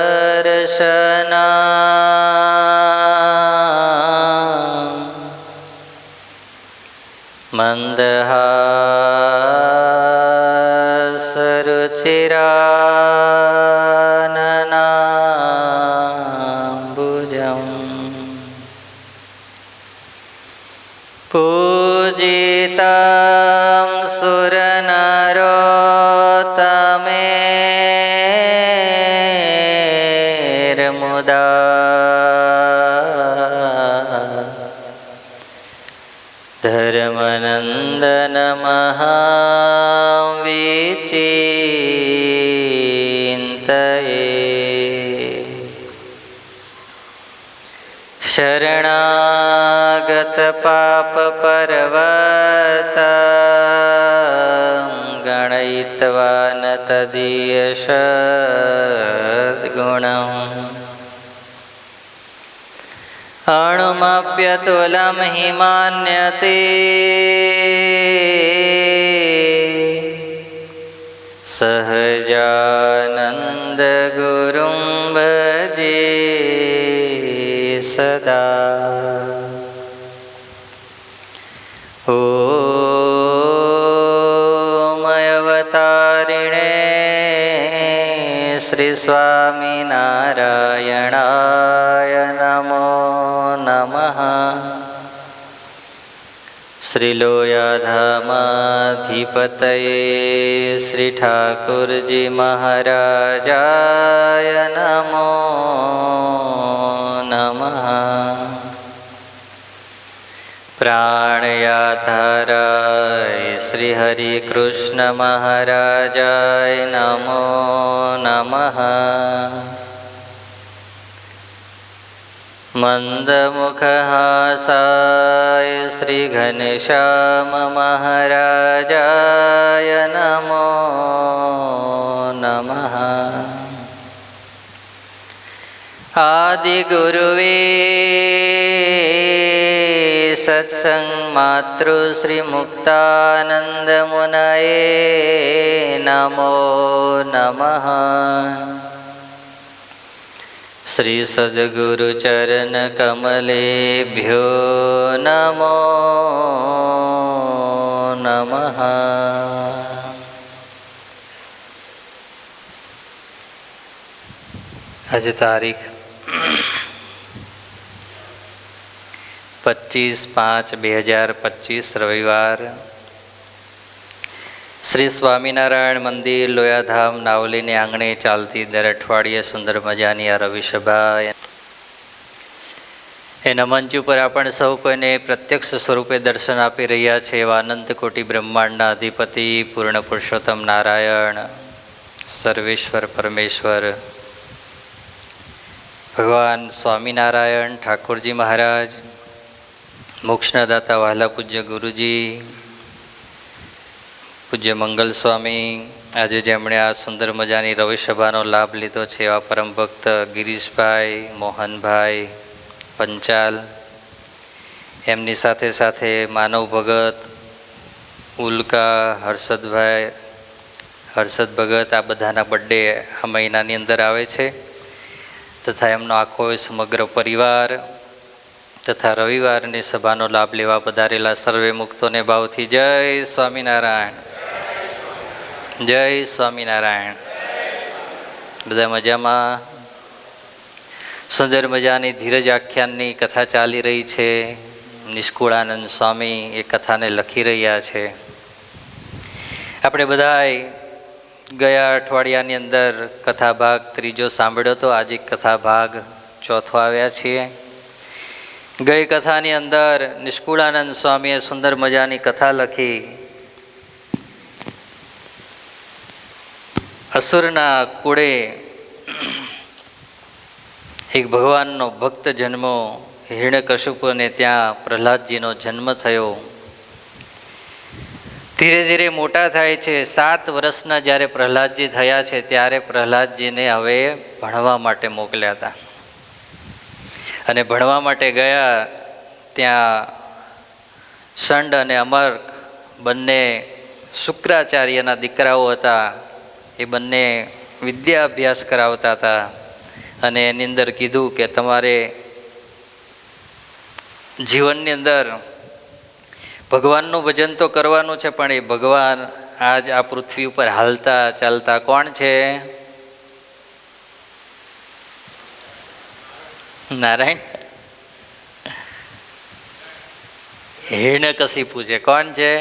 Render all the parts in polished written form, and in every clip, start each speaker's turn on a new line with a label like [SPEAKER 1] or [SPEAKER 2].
[SPEAKER 1] वर्णिवेशरमणीयदर्शना मन्दहासरुचिराननाम्बुजम् पूजितं सुरनरोत्तमेर्मुदा धर्मनन्दनमहाविचिन्तये शरणागतपापपर्वतं गणयित्वा न तदीयसद्गुणम् अणुमप्यतुलं हि मान्यते सहजानन्दगुरुं भजे सदा। ॐ अवतारिणे श्री स्वामिनारायणाय नमो नमः। श्रीलोयाधामाधिपतये श्री ठाकुरजी महाराजाय नमो नमः। प्राणयाधाराय श्री हरि कृष्ण महाराजाय नमो नमः। मंदमुखहासाय श्री घनश्याम महाराजाय नमो नमः। आदिगुरुवे सत्संग मातृ श्री मुक्तानंदमुनये नमो नमः। श्री सद्गुरु चरण कमलेभ्यो नमो नमः। आज तारीख 25/5/2025 रविवार श्री स्वामीनारायण मंदिर लोयाधाम नावली ने आंगणे चालती दर अठवाडिये सुंदर मजानी आ रवि सभा एना मंच पर आपण सौ कोईने प्रत्यक्ष स्वरूपे दर्शन आपी रह्या छे एवा अनंत कोटि ब्रह्मांडना अधिपति पूर्ण पुरुषोत्तम नारायण सर्वेश्वर परमेश्वर भगवान स्वामीनारायण ठाकुरजी महाराज मोक्षना दाता वाला पूज्य गुरुजी पूज्य मंगल स्वामी आज जेमणे आ सुंदर मजानी रवि सभानो लाभ लीधो छे एवा परम भक्त गिरीश भाई मोहन भाई पंचाल एमनी साथे साथे मानव भगत उल्का हर्षद भाई हर्षद भगत आ बधाना बर्थडे आ महीनानी अंदर आवे छे तथा एमनो आखो समग्र परिवार तथा रविवार ने सभानो लाभ लेवा पधारेला सर्वे मुक्तो ने भावथी जय स्वामीनारायण जय स्वामीनारायण। बधा मजामा सुंदर मजानी धीरज आख्याननी कथा चाली रही है। निष्कुळानंद स्वामी ए कथा ने लखी रह्या छे। आपणे बधाए गया अठवाडियानी अंदर कथा भाग त्रीजो सांभळ्यो तो आज कथा भाग चौथो आव्या छीए। गई कथानी अंदर निष्कुळानंद स्वामीए सुंदर मजानी कथा लखी। असुरना कूड़े एक भगवाननो भक्त जन्मो हिरण्यकशिपु ने त्या प्रहलादजीनो जन्म थयो। धीरे धीरे मोटा थाय छे। 7 वर्षना ज्यारे प्रहलादजी थया छे त्यारे प्रहलादजी ने हवे भणवा माटे मोकल्या हता अने भणवा माटे गया। त्या શંડ અને અમર્ક બંને શુક્રાચાર્યના દીકરાઓ હતા. એ બંને વિદ્યા અભ્યાસ કરાવતા હતા અને એની અંદર કીધું કે તમારે જીવનની અંદર ભગવાનનું ભજન તો કરવાનું છે, પણ એ ભગવાન આજ આ પૃથ્વી ઉપર હાલતા ચાલતા કોણ છે? નારાયણ. હિરણ્યકશિપુ છે. કોણ છે?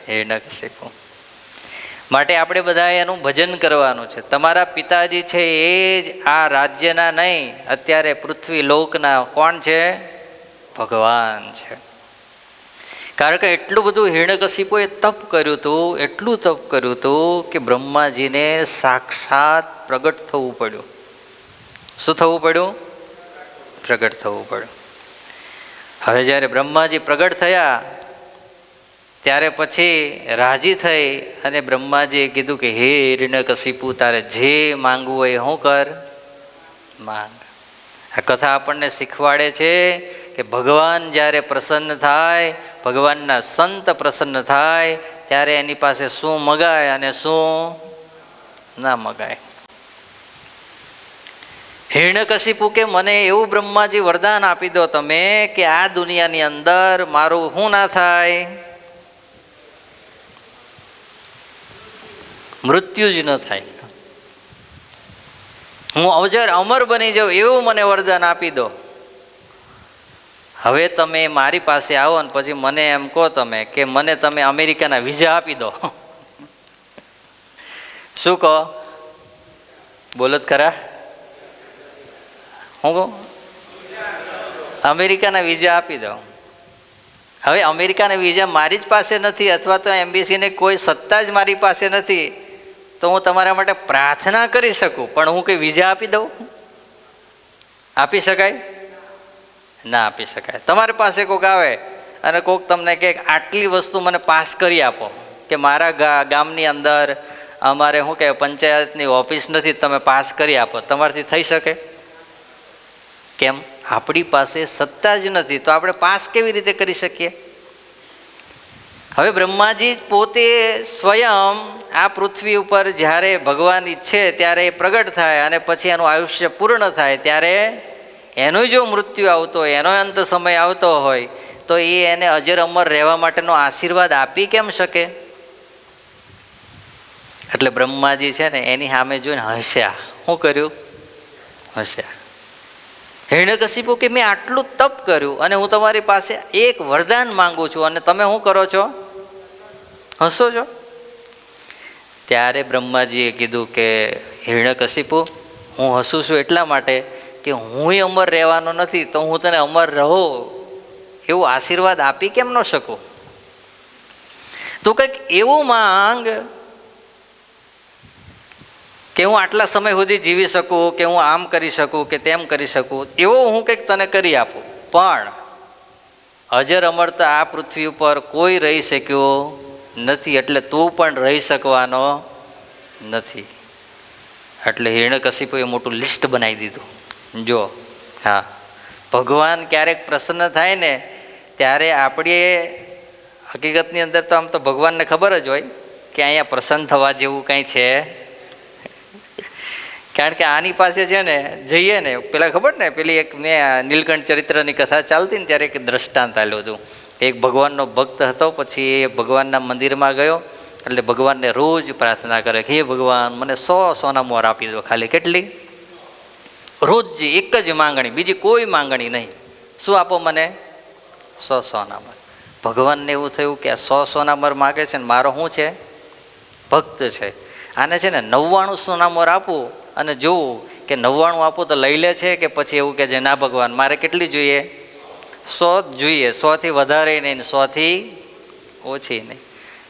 [SPEAKER 1] હિરણ્યકશિપુ. માટે આપણે બધા એનું ભજન કરવાનું છે. તમારા પિતાજી છે એ જ આ રાજ્યના નહીં, અત્યારે પૃથ્વી લોકના કોણ છે? ભગવાન છે. કારણ કે એટલું બધું હિરણ્યકશિપુએ તપ કર્યું હતું, એટલું તપ કર્યું હતું કે બ્રહ્માજીને સાક્ષાત પ્રગટ થવું પડ્યું. શું થવું પડ્યું? પ્રગટ થવું પડ્યું. હવે જ્યારે બ્રહ્માજી પ્રગટ થયા ત્યારે પછી રાજી થઈ અને બ્રહ્માજીએ કીધું કે હે હિરણ્યકશિપુ, તારે જે માંગવું હોય શું કર, માંગ. આ કથા આપણને શીખવાડે છે કે ભગવાન જ્યારે પ્રસન્ન થાય, ભગવાનના સંત પ્રસન્ન થાય ત્યારે એની પાસે શું મગાય અને શું ના મગાય. હિરણ્યકશિપુ કે મને એવું બ્રહ્માજી વરદાન આપી દો તમે કે આ દુનિયાની અંદર મારું શું ના થાય, મૃત્યુ જ ન થાય, હું અજર અમર બની જાઉં એવું મને વરદાન આપી દો. હવે તમે મારી પાસે આવો ને પછી મને એમ કહો તમે કે મને તમે અમેરિકાના વિઝા આપી દો. શું કહો? બોલો જ ખરા. હું કહું અમેરિકાના વિઝા આપી દો. હવે અમેરિકાના વિઝા મારી જ પાસે નથી, અથવા તો એમ્બેસીને કોઈ સત્તા જ મારી પાસે નથી, તો હું તમારા માટે પ્રાર્થના કરી શકું, પણ હું કંઈ વિઝા આપી દઉં? આપી શકાય? ના આપી શકાય. તમારી પાસે કોઈક આવે અને કોઈક તમને કહે આટલી વસ્તુ મને પાસ કરી આપો, કે મારા ગામની અંદર અમારે શું કહે પંચાયતની ઓફિસ નથી, તમે પાસ કરી આપો, તમારાથી થઈ શકે? કેમ? આપણી પાસે સત્તા જ નથી, તો આપણે પાસ કેવી રીતે કરી શકીએ? હવે બ્રહ્માજી પોતે સ્વયં આ પૃથ્વી ઉપર જ્યારે ભગવાન ઈચ્છે ત્યારે એ પ્રગટ થાય અને પછી એનું આયુષ્ય પૂર્ણ થાય ત્યારે એનું જો મૃત્યુ આવતો હોય, એનો અંત સમય આવતો હોય, તો એ એને અજર અમર રહેવા માટેનો આશીર્વાદ આપી કેમ શકે? એટલે બ્રહ્માજી છે ને એની સામે જોઈને હસ્યા. શું કર્યું? હસ્યા. હિરણ્યકશિપુ કે મેં આટલું તપ કર્યું અને હું તમારી પાસે એક વરદાન માંગુ છું અને તમે શું કરો છો? હસો છો. ત્યારે બ્રહ્માજીએ કીધું કે હિરણ્યકશિપુ, હું હસું છું એટલા માટે કે હું અમર રહેવાનો નથી, તો હું તને અમર રહો એવું આશીર્વાદ આપી કેમ ન શકું? તું કંઈક એવું માંગ કે હું આટલા સમય સુધી જીવી શકું, કે હું આમ કરી શકું, કે તેમ કરી શકું, એવો હું કંઈક તને કરી આપું. પણ અજર અમર તો આ પૃથ્વી ઉપર કોઈ રહી શક્યો નથી, એટલે તું પણ રહી શકવાનો નથી. એટલે હિરણ્યકશિપુએ મોટું લિસ્ટ બનાવી દીધું. જો હા, ભગવાન ક્યારેક પ્રસન્ન થાય ને ત્યારે આપણે હકીકતની અંદર તો આમ તો ભગવાનને ખબર જ હોય કે અહીંયા પ્રસન્ન થવા જેવું કંઈ છે. કારણ કે આની પાસે છે ને જઈએ ને, પેલા ખબર ને પેલી એક મેં નીલકંઠ ચરિત્રની કથા ચાલતી ને ત્યારે એક દ્રષ્ટાંત આપ્યું હતું. એક ભગવાનનો ભક્ત હતો, પછી એ ભગવાનના મંદિરમાં ગયો એટલે ભગવાનને રોજ પ્રાર્થના કરે કે હે ભગવાન મને 100 સોના મોર આપી દો. ખાલી કેટલી? રોજ એક જ માંગણી, બીજી કોઈ માંગણી નહીં. શું આપો મને? 100 સોના મોર. ભગવાનને એવું થયું કે આ 100 સોના મોર માગે છે ને મારો શું છે? ભક્ત છે. આને છે ને 99 સોના મોર આપું અને જોવું કે 99 આપું તો લઈ લે છે કે પછી એવું કે છે ના ભગવાન મારે કેટલી જોઈએ? 100 જોઈએ, 100થી વધારે નહીં, 100થી ઓછી નહીં.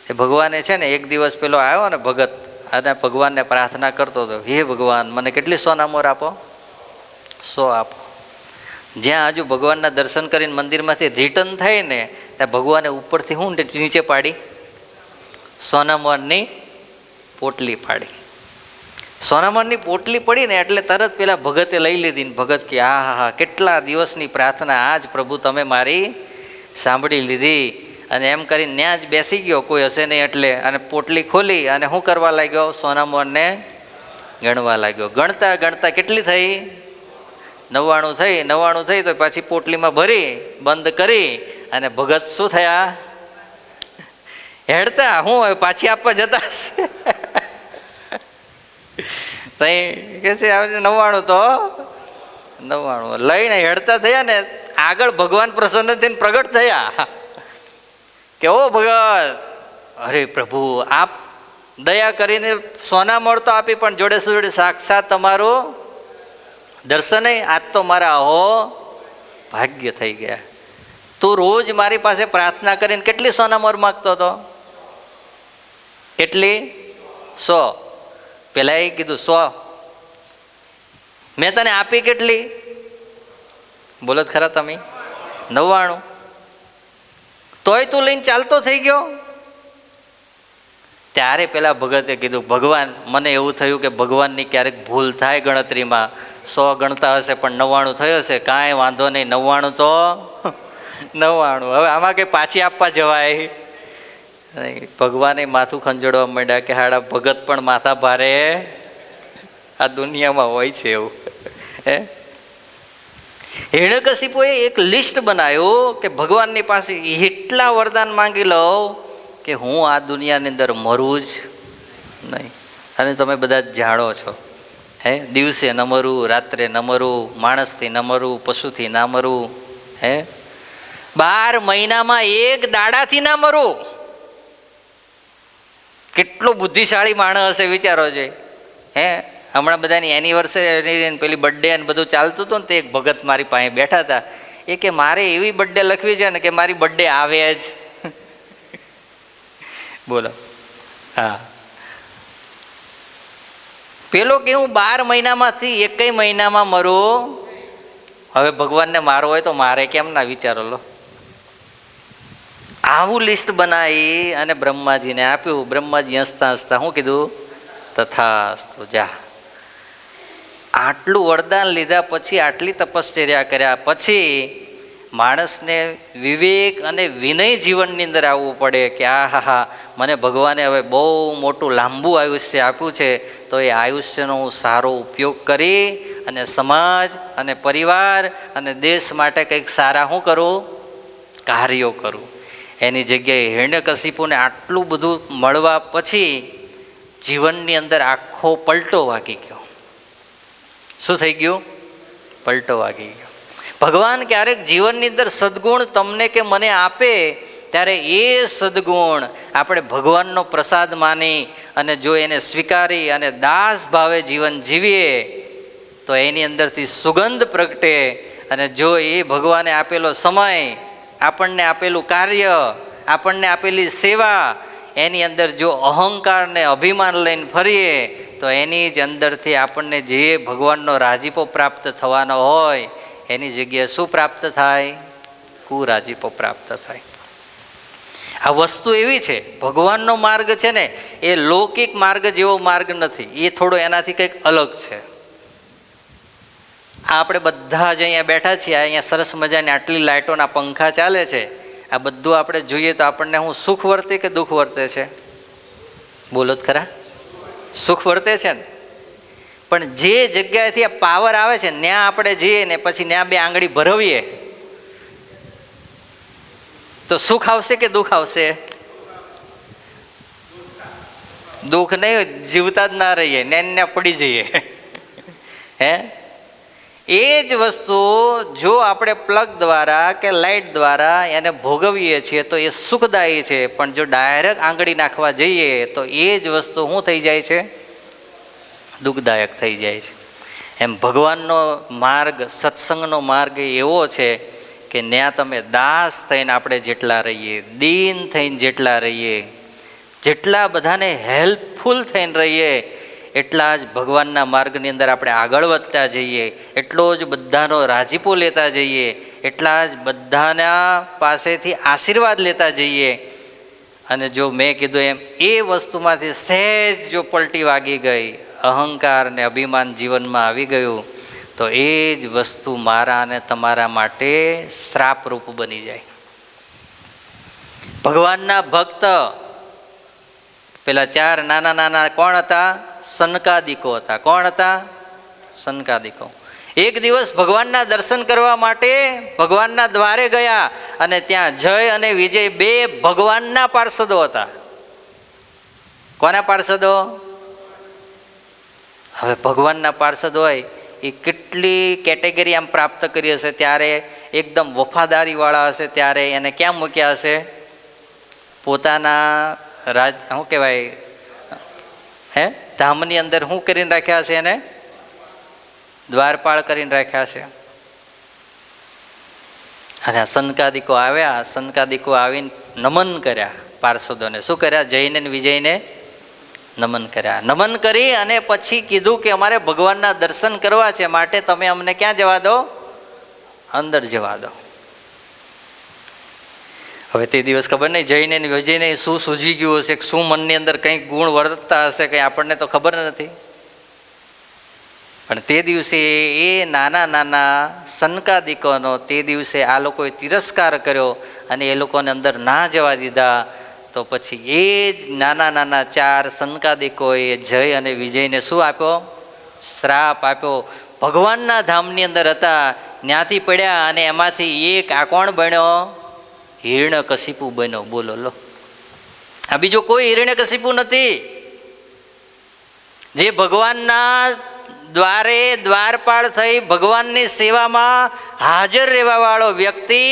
[SPEAKER 1] એ ભગવાને છે ને એક દિવસ પેલો આવ્યો ને ભગત, અને ભગવાનને પ્રાર્થના કરતો હતો, હે ભગવાન મને કેટલી સોના મોર આપો? 100 આપો. જ્યાં હજુ ભગવાનના દર્શન કરીને મંદિરમાંથી રિટર્ન થાય ને ત્યાં ભગવાને ઉપરથી હું નીચે પાડી? સોના મોરની પોટલી પાડી. સોનામણની પોટલી પડી ને એટલે તરત પેલા ભગતે લઈ લીધી ને ભગત કે આ હા હા કેટલા દિવસની પ્રાર્થના આજ પ્રભુ તમે મારી સાંભળી લીધી અને એમ કરીને ત્યાં જ બેસી ગયો, કોઈ હશે નહીં એટલે, અને પોટલી ખોલી અને શું કરવા લાગ્યો? સોનામોહરને ગણવા લાગ્યો. ગણતા ગણતા કેટલી થઈ? 99 થઈ. 99 થઈ તો પાછી પોટલીમાં ભરી બંધ કરી અને ભગત શું થયા? હેડતા. હું હવે પાછી આપવા જતા હશે. કે છે 99 તો 99 લઈને હેડતા થયા ને આગળ ભગવાન પ્રસન્ન થઈને પ્રગટ થયા કે ઓ ભગત, અરે પ્રભુ આપ દયા કરીને સોના મળતો આપી, પણ જોડે જોડે સાક્ષાત તમારું દર્શન. આજ તો મારા અહો ભાગ્ય થઈ ગયા. તું રોજ મારી પાસે પ્રાર્થના કરીને કેટલી સોનામોહર માગતો હતો? કેટલી? 100. પેલા એ કીધું 100. મેં તને આપી કેટલી? બોલો ખરા તમે? 99. તોય તું લઈને ચાલતો થઈ ગયો. ત્યારે પેલા ભગતે કીધું, ભગવાન મને એવું થયું કે ભગવાનની ક્યારેક ભૂલ થાય ગણતરીમાં. 100 ગણતા હશે પણ 99 થયો હશે. કાંઈ વાંધો નહીં, 99 તો 99. હવે આમાં કંઈ પાછી આપવા જવાય? ભગવાને માથું ખંજોડવા માંડ્યા કે હાડા ભગત પણ માથા ભારે આ દુનિયામાં હોય છે એવું. હિરણ્યકશિપુએ એક લિસ્ટ બનાવ્યું કે ભગવાનની પાસે એટલા વરદાન માંગી લઉં કે હું આ દુનિયાની અંદર મરું જ નહીં. અને તમે બધા જ જાણો છો, દિવસે ન મરું, રાત્રે ન મરું, માણસથી ન મરું, પશુથી ના મરું. 12 મહિનામાં એક દાડાથી ના મરું. કેટલો બુદ્ધિશાળી માણસ હશે વિચારો છે. હમણાં બધાની એનિવર્સરી પેલી બર્થડે અને બધું ચાલતું હતું ને, તે એક ભગત મારી પાસે બેઠા હતા. એ કે મારે એવી બર્થડે લખવી છે ને કે મારી બર્થડે આવે જ. બોલો. હા, પેલો કે હું 12 મહિનામાંથી એકેય મહિનામાં મરું. હવે ભગવાનને મારો હોય તો મારે કેમ ના? વિચારો લો. આવું લિસ્ટ બનાવી અને બ્રહ્માજીને આપ્યું. બ્રહ્માજી હસતા હસતા શું કીધું? તથાસ્તુ, જા. આટલું વરદાન લીધા પછી, આટલી તપશ્ચર્યા કર્યા પછી માણસને વિવેક અને વિનય જીવનની અંદર આવવું પડે કે આ હા મને ભગવાને હવે બહુ મોટું લાંબુ આયુષ્ય આપ્યું છે, તો એ આયુષ્યનો હું સારો ઉપયોગ કરી અને સમાજ અને પરિવાર અને દેશ માટે કંઈક સારા શું કરું? કાર્યો કરું. એની જગ્યાએ હિરણ્યકશિપુને આટલું બધું મળવા પછી જીવનની અંદર આખો પલટો વાગી ગયો. શું થઈ ગયું? પલટો વાગી ગયો. ભગવાન ક્યારેક જીવનની અંદર સદગુણ તમને કે મને આપે ત્યારે એ સદગુણ આપણે ભગવાનનો પ્રસાદ માની અને જો એને સ્વીકારી અને દાસ ભાવે જીવન જીવીએ તો એની અંદરથી સુગંધ પ્રગટે. અને જો એ ભગવાને આપેલો સમય, આપણને આપેલું કાર્ય, આપણને આપેલી સેવા, એની અંદર જો અહંકાર ને અભિમાન લઈને ફરીએ તો એની જ અંદરથી આપણને જે ભગવાનનો રાજીપો પ્રાપ્ત થવાનો હોય એની જગ્યાએ શું પ્રાપ્ત થાય? કુરાજીપો પ્રાપ્ત થાય. આ વસ્તુ એવી છે, ભગવાનનો માર્ગ છે ને એ લૌકિક માર્ગ જેવો માર્ગ નથી. એ થોડો એનાથી કંઈક અલગ છે. આપણે બધા જ અહીંયા બેઠા છીએ, અહીંયા સરસ મજાની આટલી લાઇટોના પંખા ચાલે છે. આ બધું આપણે જોઈએ તો આપણને હું સુખ વર્તે કે દુઃખ વર્તે છે? બોલો જ ખરા. સુખ વર્તે છે ને. પણ જે જગ્યાએથી આ પાવર આવે છે ત્યાં આપણે જઈએ ને પછી ત્યાં 2 આંગળી ભરવીએ તો સુખ આવશે કે દુઃખ આવશે? દુઃખ નહીં, જીવતા જ ના રહીએ, ને પડી જઈએ. એ જ વસ્તુ જો આપણે પ્લગ દ્વારા કે લાઇટ દ્વારા એને ભોગવીએ છીએ તો એ સુખદાયી છે. પણ જો ડાયરેક્ટ આંગળી નાખવા જઈએ તો એ જ વસ્તુ શું થઈ જાય છે? દુઃખદાયક થઈ જાય છે. એમ ભગવાનનો માર્ગ, સત્સંગનો માર્ગ એવો છે કે ત્યાં તમે દાસ થઈને આપણે જેટલા રહીએ, દીન થઈને જેટલા રહીએ, જેટલા બધાને હેલ્પફુલ થઈને રહીએ, એટલા જ ભગવાનના માર્ગની અંદર આપણે આગળ વધતા જઈએ, એટલો જ બધાનો રાજીપો લેતા જઈએ, એટલા જ બધાના પાસેથી આશીર્વાદ લેતા જઈએ. અને જો મેં કીધું એમ એ વસ્તુમાંથી સહેજ જો પલટી વાગી ગઈ, અહંકાર ને અભિમાન જીવનમાં આવી ગયું તો એ જ વસ્તુ મારા અને તમારા માટે શ્રાપરૂપ બની જાય. ભગવાનના ભક્ત પેલા 4 નાના નાના કોણ હતા? સનકાદિકો હતા. કોણ હતા? સનકાદિકો. એક દિવસ ભગવાનના દર્શન કરવા માટે ભગવાનના દ્વારે ગયા અને ત્યાં જય અને વિજય 2 ભગવાનના પાર્ષદો હતા. કોના પાર્ષદો? હવે ભગવાનના પાર્ષદ હોય એ કેટલી કેટેગરી આમ પ્રાપ્ત કરી હશે, ત્યારે એકદમ વફાદારી વાળા હશે, ત્યારે એને ક્યાં મૂક્યા હશે? પોતાના શું કહેવાય ધામની અંદર શું કરીને રાખ્યા હશે? એને દ્વારપાળ કરીને રાખ્યા છે. અને આ સનકાદિકો આવ્યા. સનકાદિકો આવીને નમન કર્યા પાર્ષદોને. શું કર્યા? જૈને વિજયને નમન કર્યા. નમન કરી અને પછી કીધું કે અમારે ભગવાનના દર્શન કરવા છે, માટે તમે અમને ક્યાં જવા દો? અંદર જવા દો. હવે તે દિવસ ખબર નહીં જઈને વિજયને શું સૂઝી ગયું હશે, શું મનની અંદર કંઈક ગુણ વર્તતા હશે, કંઈ આપણને તો ખબર નથી. પણ તે દિવસે એ નાના નાના સનકાદિકોનો તે દિવસે આ લોકોએ તિરસ્કાર કર્યો અને એ લોકોને અંદર ના જવા દીધા. તો પછી એ જ નાના નાના 4 સનકાદિકોએ જય અને વિજયને શું આપ્યો? શ્રાપ આપ્યો. ભગવાનના ધામની અંદર હતા, ત્યાંથી પડ્યા અને એમાંથી એક આ કોણ બન્યો? હિરણ્યકશિપુ બન્યો. બોલો લો, આ બીજો કોઈ હિરણ્યકશિપુ નથી. જે ભગવાનના દ્વારે દ્વારપાળ થઈ ભગવાનની સેવામાં હાજર રહેવા વાળો વ્યક્તિ,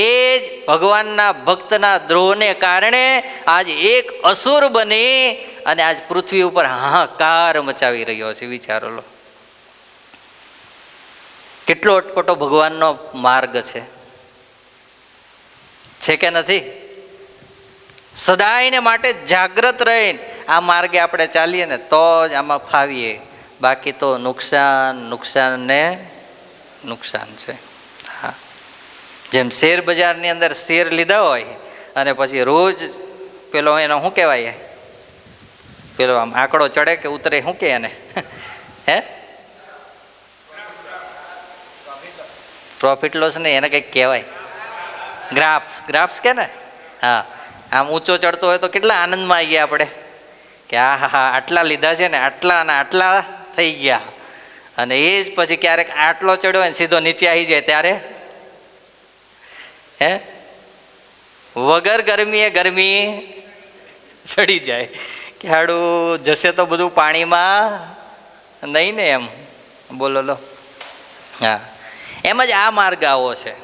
[SPEAKER 1] એ જ ભગવાનના ભક્તના દ્રોહને કારણે આજ એક અસુર બની અને આજ પૃથ્વી ઉપર હાહાકાર મચાવી રહ્યો છે. વિચારો લો, કેટલો અટપટો ભગવાનનો માર્ગ છે કે નથી? સદાયને માટે જાગ્રત રહીને આ માર્ગે આપણે ચાલીએ ને તો જ આમાં ફાવીએ, બાકી તો નુકસાન નુકસાન ને નુકસાન છે. હા, જેમ શેર બજારની અંદર શેર લીધા હોય અને પછી રોજ પેલો એનો શું કહેવાય, પેલો આમ આંકડો ચડે કે ઉતરે, શું કહે એને? હે, પ્રોફિટ લોસ નહીં, એને કંઈક કહેવાય, ગ્રાફ્સ કે ને? હા, આમ ઊંચો ચડતો હોય તો કેટલા આનંદમાં આવી ગયા આપણે કે આ હા આટલા લીધા છે ને, આટલા અને આટલા થઈ ગયા. અને એ જ પછી ક્યારેક આટલો ચડ્યો હોય ને સીધો નીચે આવી જાય ત્યારે વગર ગરમીએ ગરમી ચડી જાય કે હાડું જશે તો બધું પાણીમાં નહીં ને, એમ બોલો લો. હા, એમ જ આ માર્ગ આવો છે.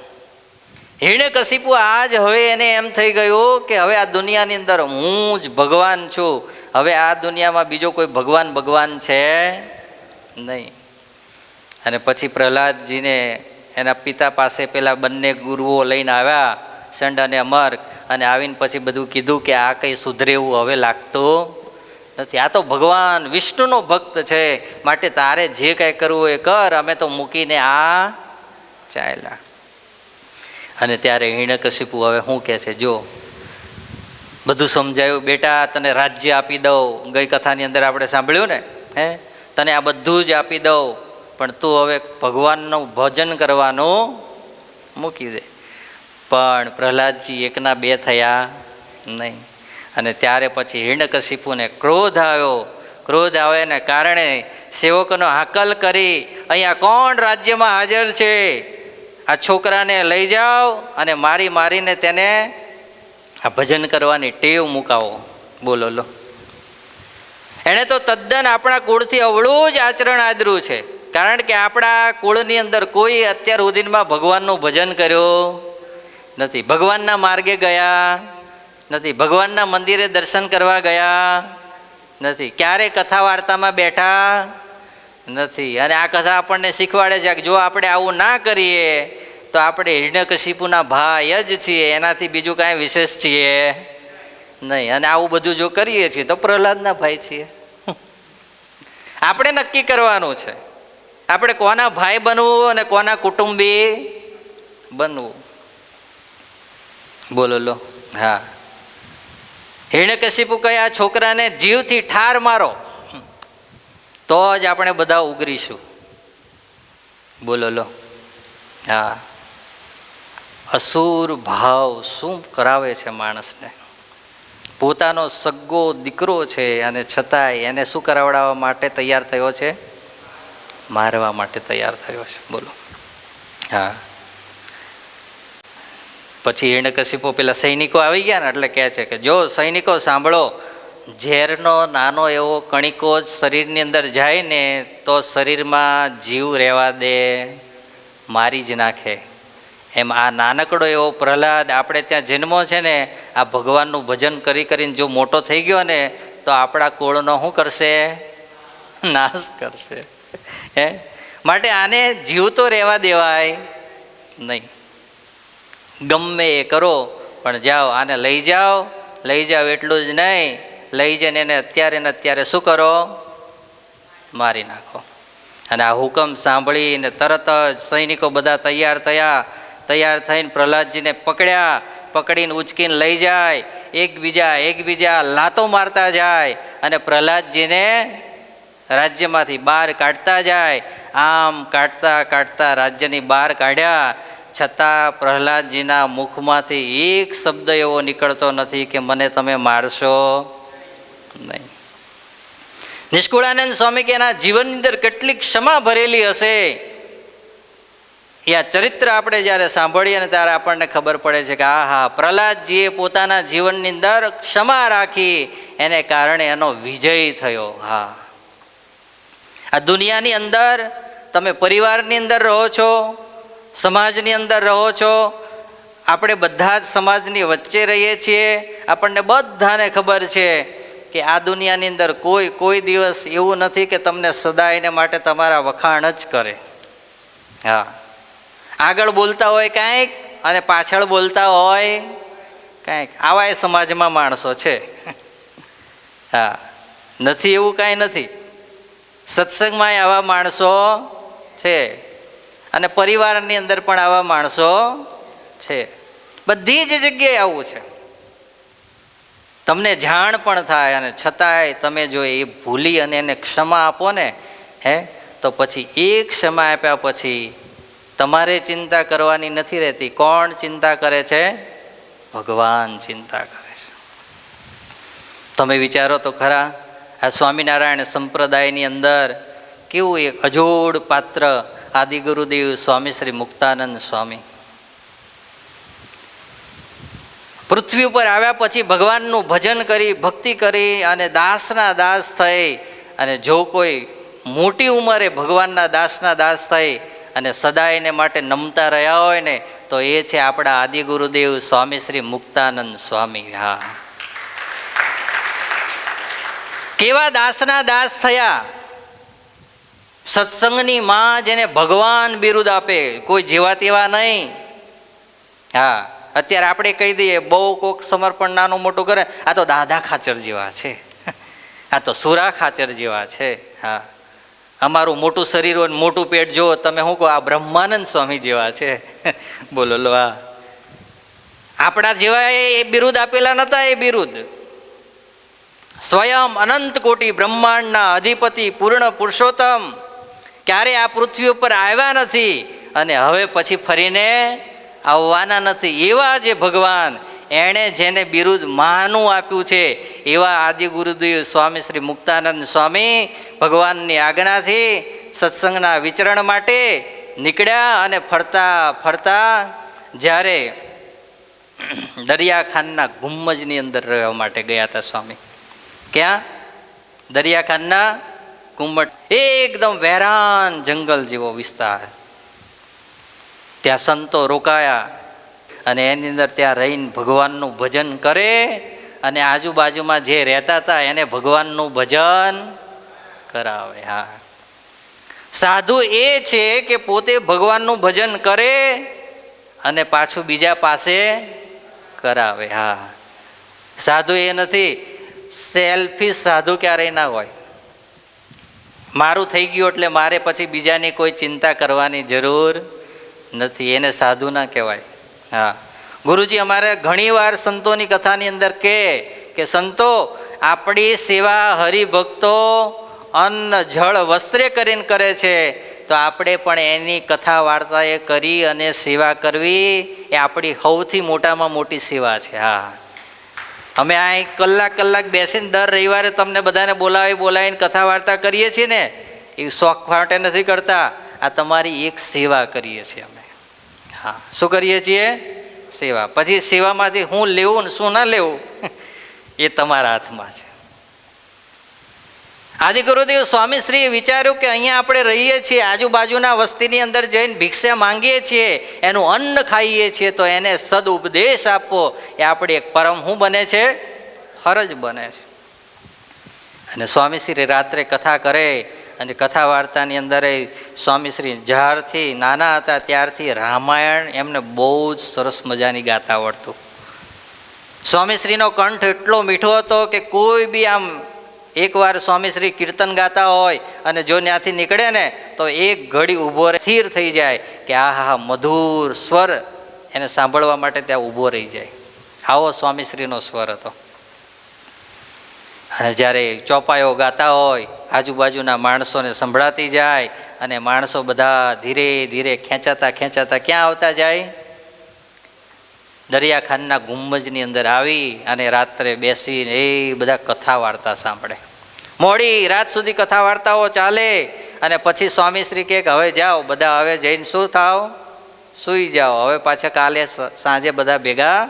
[SPEAKER 1] હિરણ્યકશિપુ આજ હવે એને એમ થઈ ગયું કે હવે આ દુનિયાની અંદર હું જ ભગવાન છું, હવે આ દુનિયામાં બીજો કોઈ ભગવાન છે નહીં. અને પછી પ્રહલાદજીને એના પિતા પાસે પેલા બંને ગુરુઓ લઈને આવ્યા, શંડ અને અમર્ક, અને આવીને પછી બધું કીધું કે આ કંઈ સુધરે એવું હવે લાગતું નથી, આ તો ભગવાન વિષ્ણુનો ભક્ત છે, માટે તારે જે કાંઈ કરવું એ કર, અમે તો મૂકીને આ ચાલ્યા. અને ત્યારે હિરણ્યકશિપુ હવે શું કહે છે? જો બધું સમજાયું, બેટા તને રાજ્ય આપી દઉં, ગઈ કથાની અંદર આપણે સાંભળ્યું ને, તને આ બધું જ આપી દઉં, પણ તું હવે ભગવાનનું ભજન કરવાનું મૂકી દે. પણ પ્રહલાદજી 1ના 2 થયા નહીં. અને ત્યારે પછી હિરણ્યકશિપુને ક્રોધ આવ્યો. ક્રોધ આવ્યાને કારણે સેવકોનો હાકલ કરી, અહીંયા કોણ રાજ્યમાં હાજર છે? આ છોકરાને લઈ જાઓ અને મારીને તેને આ ભજન કરવાની ટેવ મુકાવો. બોલો લો, એણે તો તદ્દન આપણા કુળથી અવળું જ આચરણ આદર્યું છે. કારણ કે આપણા કુળની અંદર કોઈ અત્યાર સુધીમાં ભગવાનનું ભજન કર્યું નથી, ભગવાનના માર્ગે ગયા નથી, ભગવાનના મંદિરે દર્શન કરવા ગયા નથી, ક્યારેય કથા વાર્તામાં બેઠા નથી. અને આ કથા આપણને શીખવાડે છે કે જો આપણે આવું ના કરીએ તો આપણે હિરણ્યકશિપુના ભાઈ જ છીએ, એનાથી બીજું કાંઈ વિશેષ છીએ નહીં. અને આવું બધું જો કરીએ છીએ તો પ્રહલાદના ભાઈ છીએ. આપણે નક્કી કરવાનું છે આપણે કોના ભાઈ બનવું અને કોના કુટુંબી બનવું. બોલો લો. હા, હિરણ્યકશિપુ કહે આ છોકરાને જીવથી ઠાર મારો તો જ આપણે બધા ઉગરીશું. બોલો લો. હા, અસુર ભાવ શું કરાવે છે માણસને. પોતાનો સગ્ગો દીકરો છે અને છતાંય એને શું કરાવડાવવા માટે તૈયાર થયો છે? મારવા માટે તૈયાર થયો છે. બોલો. હા. પછી હિરણ્યકશિપુ પેલા સૈનિકો આવી ગયા ને એટલે કહે છે કે જો સૈનિકો સાંભળો, ઝેરનો નાનો એવો કણિકો જ શરીરની અંદર જાય ને તો શરીરમાં જીવ રહેવા દે, મારી જ નાખે. એમ આ નાનકડો એવો પ્રહલાદ આપણે ત્યાં જન્મો છે ને, આ ભગવાનનું ભજન કરી કરીને જો મોટો થઈ ગયો ને તો આપણા કુળનો શું કરશે? નાશ કરશે. હે માટે આને જીવતો રહેવા દેવાય નહીં. ગમે એ કરો પણ જાઓ, આને લઈ જાઓ એટલું જ નહીં, લઈ જઈને એને અત્યારે ને અત્યારે શું કરો? મારી નાખો. અને આ હુકમ સાંભળીને તરત જ સૈનિકો બધા તૈયાર થઈને પ્રહલાદજીને પકડીને ઉચકીને લઈ જાય. એકબીજા લાતો મારતા જાય અને પ્રહલાદજીને રાજ્યમાંથી બહાર કાઢતા જાય. આમ કાઢતા રાજ્યની બહાર કાઢ્યા, છતાં પ્રહલાદજીના મુખમાંથી એક શબ્દ એવો નીકળતો નથી કે મને તમે મારશો નહીં. નિષ્કુળાનંદ સ્વામી કે એના જીવનની અંદર કેટલી ક્ષમા ભરેલી હશે એ આ ચરિત્ર આપણે જ્યારે સાંભળીએ ને ત્યારે આપણને ખબર પડે છે કે આહા, પ્રહલાદજીએ પોતાના જીવનની અંદર ક્ષમા રાખી, એને કારણે એનો વિજય થયો. હા, આ દુનિયાની અંદર તમે પરિવારની અંદર રહો છો, સમાજની અંદર રહો છો, આપણે બધા જ સમાજની વચ્ચે રહીએ છીએ. આપણને બધાને ખબર છે કે આ દુનિયાની અંદર કોઈ દિવસ એવું નથી કે તમને સદાયને માટે તમારા વખાણ જ કરે. હા, આગળ બોલતા હોય કાંઈક અને પાછળ બોલતા હોય કાંઈક, આવા એ સમાજમાં માણસો છે. હા, નથી એવું કાંઈ નથી, સત્સંગમાં આવા માણસો છે અને પરિવારની અંદર પણ આવા માણસો છે. બધી જ જગ્યાએ આવું છે. તમને જાણ પણ થાય અને છતાંય તમે જો એ ભૂલી અને એને ક્ષમા આપો ને, તો પછી એ ક્ષમા આપ્યા પછી તમારે ચિંતા કરવાની નથી રહેતી. કોણ ચિંતા કરે છે? ભગવાન ચિંતા કરે છે. તમે વિચારો તો ખરા, આ સ્વામિનારાયણ સંપ્રદાયની અંદર કેવું એક અજોડ પાત્ર આદિગુરુદેવ સ્વામી શ્રી મુક્તાનંદ સ્વામી પૃથ્વી ઉપર આવ્યા પછી ભગવાનનું ભજન કરી, ભક્તિ કરી અને દાસના દાસ થઈ. અને જો કોઈ મોટી ઉંમરે ભગવાનના દાસના દાસ થઈ અને સદાયને માટે નમતા રહ્યા હોય ને તો એ છે આપણા આદિગુરુદેવ સ્વામી શ્રી મુક્તાનંદ સ્વામી. હા, કેવા દાસના દાસ થયા! સત્સંગની માં જેને ભગવાન બિરુદ આપે, કોઈ જેવા તેવા નહીં. હા, અત્યારે આપણે કહી દઈએ, બહુ કોક સમર્પણ નાનું મોટું કરે, આ તો દાદા ખાચર જેવા છે, આ તો સુરા ખાચર જેવા છે. હા, અમારું મોટું શરીર હોય મોટું પેટ જો તમે શું કહો, આ બ્રહ્માનંદ સ્વામી જેવા છે. બોલો લો, આ આપણા જેવા એ બિરુદ આપેલા નતા. એ બિરુદ સ્વયં અનંત કોટી બ્રહ્માંડના અધિપતિ પૂર્ણ પુરુષોત્તમ ક્યારે આ પૃથ્વી ઉપર આવ્યા નથી અને હવે પછી ફરીને આવવાના નથી. એવા જે ભગવાન, એણે જેને બિરુદ માનું આપ્યું છે, એવા આદિ ગુરુદેવ સ્વામી શ્રી મુક્તાનંદ સ્વામી ભગવાનની આજ્ઞાથી સત્સંગના વિચરણ માટે નીકળ્યા અને ફરતા જ્યારે દરિયાખાનના ગુમ્મજની અંદર રહેવા માટે ગયા હતા સ્વામી. ક્યાં? દરિયાખાનના ગુમ્મજ, એકદમ વેરાન જંગલ જેવો વિસ્તાર. ત્યાં સંતો રોકાયા અને એની અંદર ત્યાં રહીને ભગવાનનું ભજન કરે અને આજુબાજુમાં જે રહેતા હતા એને ભગવાનનું ભજન કરાવે. હા, સાધુ એ છે કે પોતે ભગવાનનું ભજન કરે અને પાછું બીજા પાસે કરાવે. હા, સાધુ એ નથી. સેલ્ફી સાધુ ક્યારેય ના હોય. મારું થઈ ગયું એટલે મારે પછી બીજાની કોઈ ચિંતા કરવાની જરૂર નથી, એને સાધુ ના કહેવાય. હા, ગુરુજી અમારે ઘણીવાર સંતોની કથાની અંદર કે સંતો આપણી સેવા હરિભક્તો અન્ન જળ વસ્ત્રે કરીને કરે છે, તો આપણે પણ એની કથા વાર્તા એ કરી અને સેવા કરવી એ આપણી સૌથી મોટામાં મોટી સેવા છે. હા, અમે આ કલાક બેસીને દર રવિવારે તમને બધાને બોલાવીને કથા વાર્તા કરીએ છીએ ને, એ શોખ માટે નથી કરતા, આ તમારી એક સેવા કરીએ છીએ અમે. હા, શું કરીએ છીએ? સેવા. પછી સેવામાંથી હું લેવું ને શું ના લેવું એ તમારા હાથમાં છે. આદિ ગુરુદેવ સ્વામી શ્રીએ વિચાર્યું કે અહીંયા આપણે રહીએ છીએ, આજુબાજુના વસ્તીની અંદર જઈને ભિક્ષા માંગીએ છીએ, એનું અન્ન ખાઈએ છીએ, તો એને સદઉપદેશ આપવો એ આપણી એક પરમ શું બને છે? ફરજ બને છે. અને સ્વામી શ્રી રાત્રે કથા કરે, અને કથા વાર્તાની અંદર સ્વામી શ્રી જ્યારથી નાના હતા ત્યારથી રામાયણ એમને બહુ જ સરસ મજાની ગાતા આવડતું. સ્વામીશ્રીનો કંઠ એટલો મીઠો હતો કે કોઈ બી આમ એકવાર સ્વામીશ્રી કીર્તન ગાતા હોય અને જો ત્યાંથી નીકળે ને તો એક ઘડી ઊભો સ્થિર થઈ જાય કે આહા મધુર સ્વર એને સાંભળવા માટે ત્યાં ઊભો રહી જાય. આવો સ્વામીશ્રીનો સ્વર હતો. અને જ્યારે ચોપાઈઓ ગાતા હોય, આજુબાજુના માણસોને સંભળાતી જાય અને માણસો બધા ધીરે ધીરે ખેંચાતા ક્યાં આવતા જાય? દરિયાખાનના ગુંબજની અંદર આવી અને રાત્રે બેસીને એ બધા કથા વાર્તા સાંભળે. મોડી રાત સુધી કથા વાર્તાઓ ચાલે અને પછી સ્વામીશ્રી કહે કે હવે જાઓ બધા, હવે જઈને શું થાવ? સૂઈ જાઓ. હવે પાછા કાલે સાંજે બધા ભેગા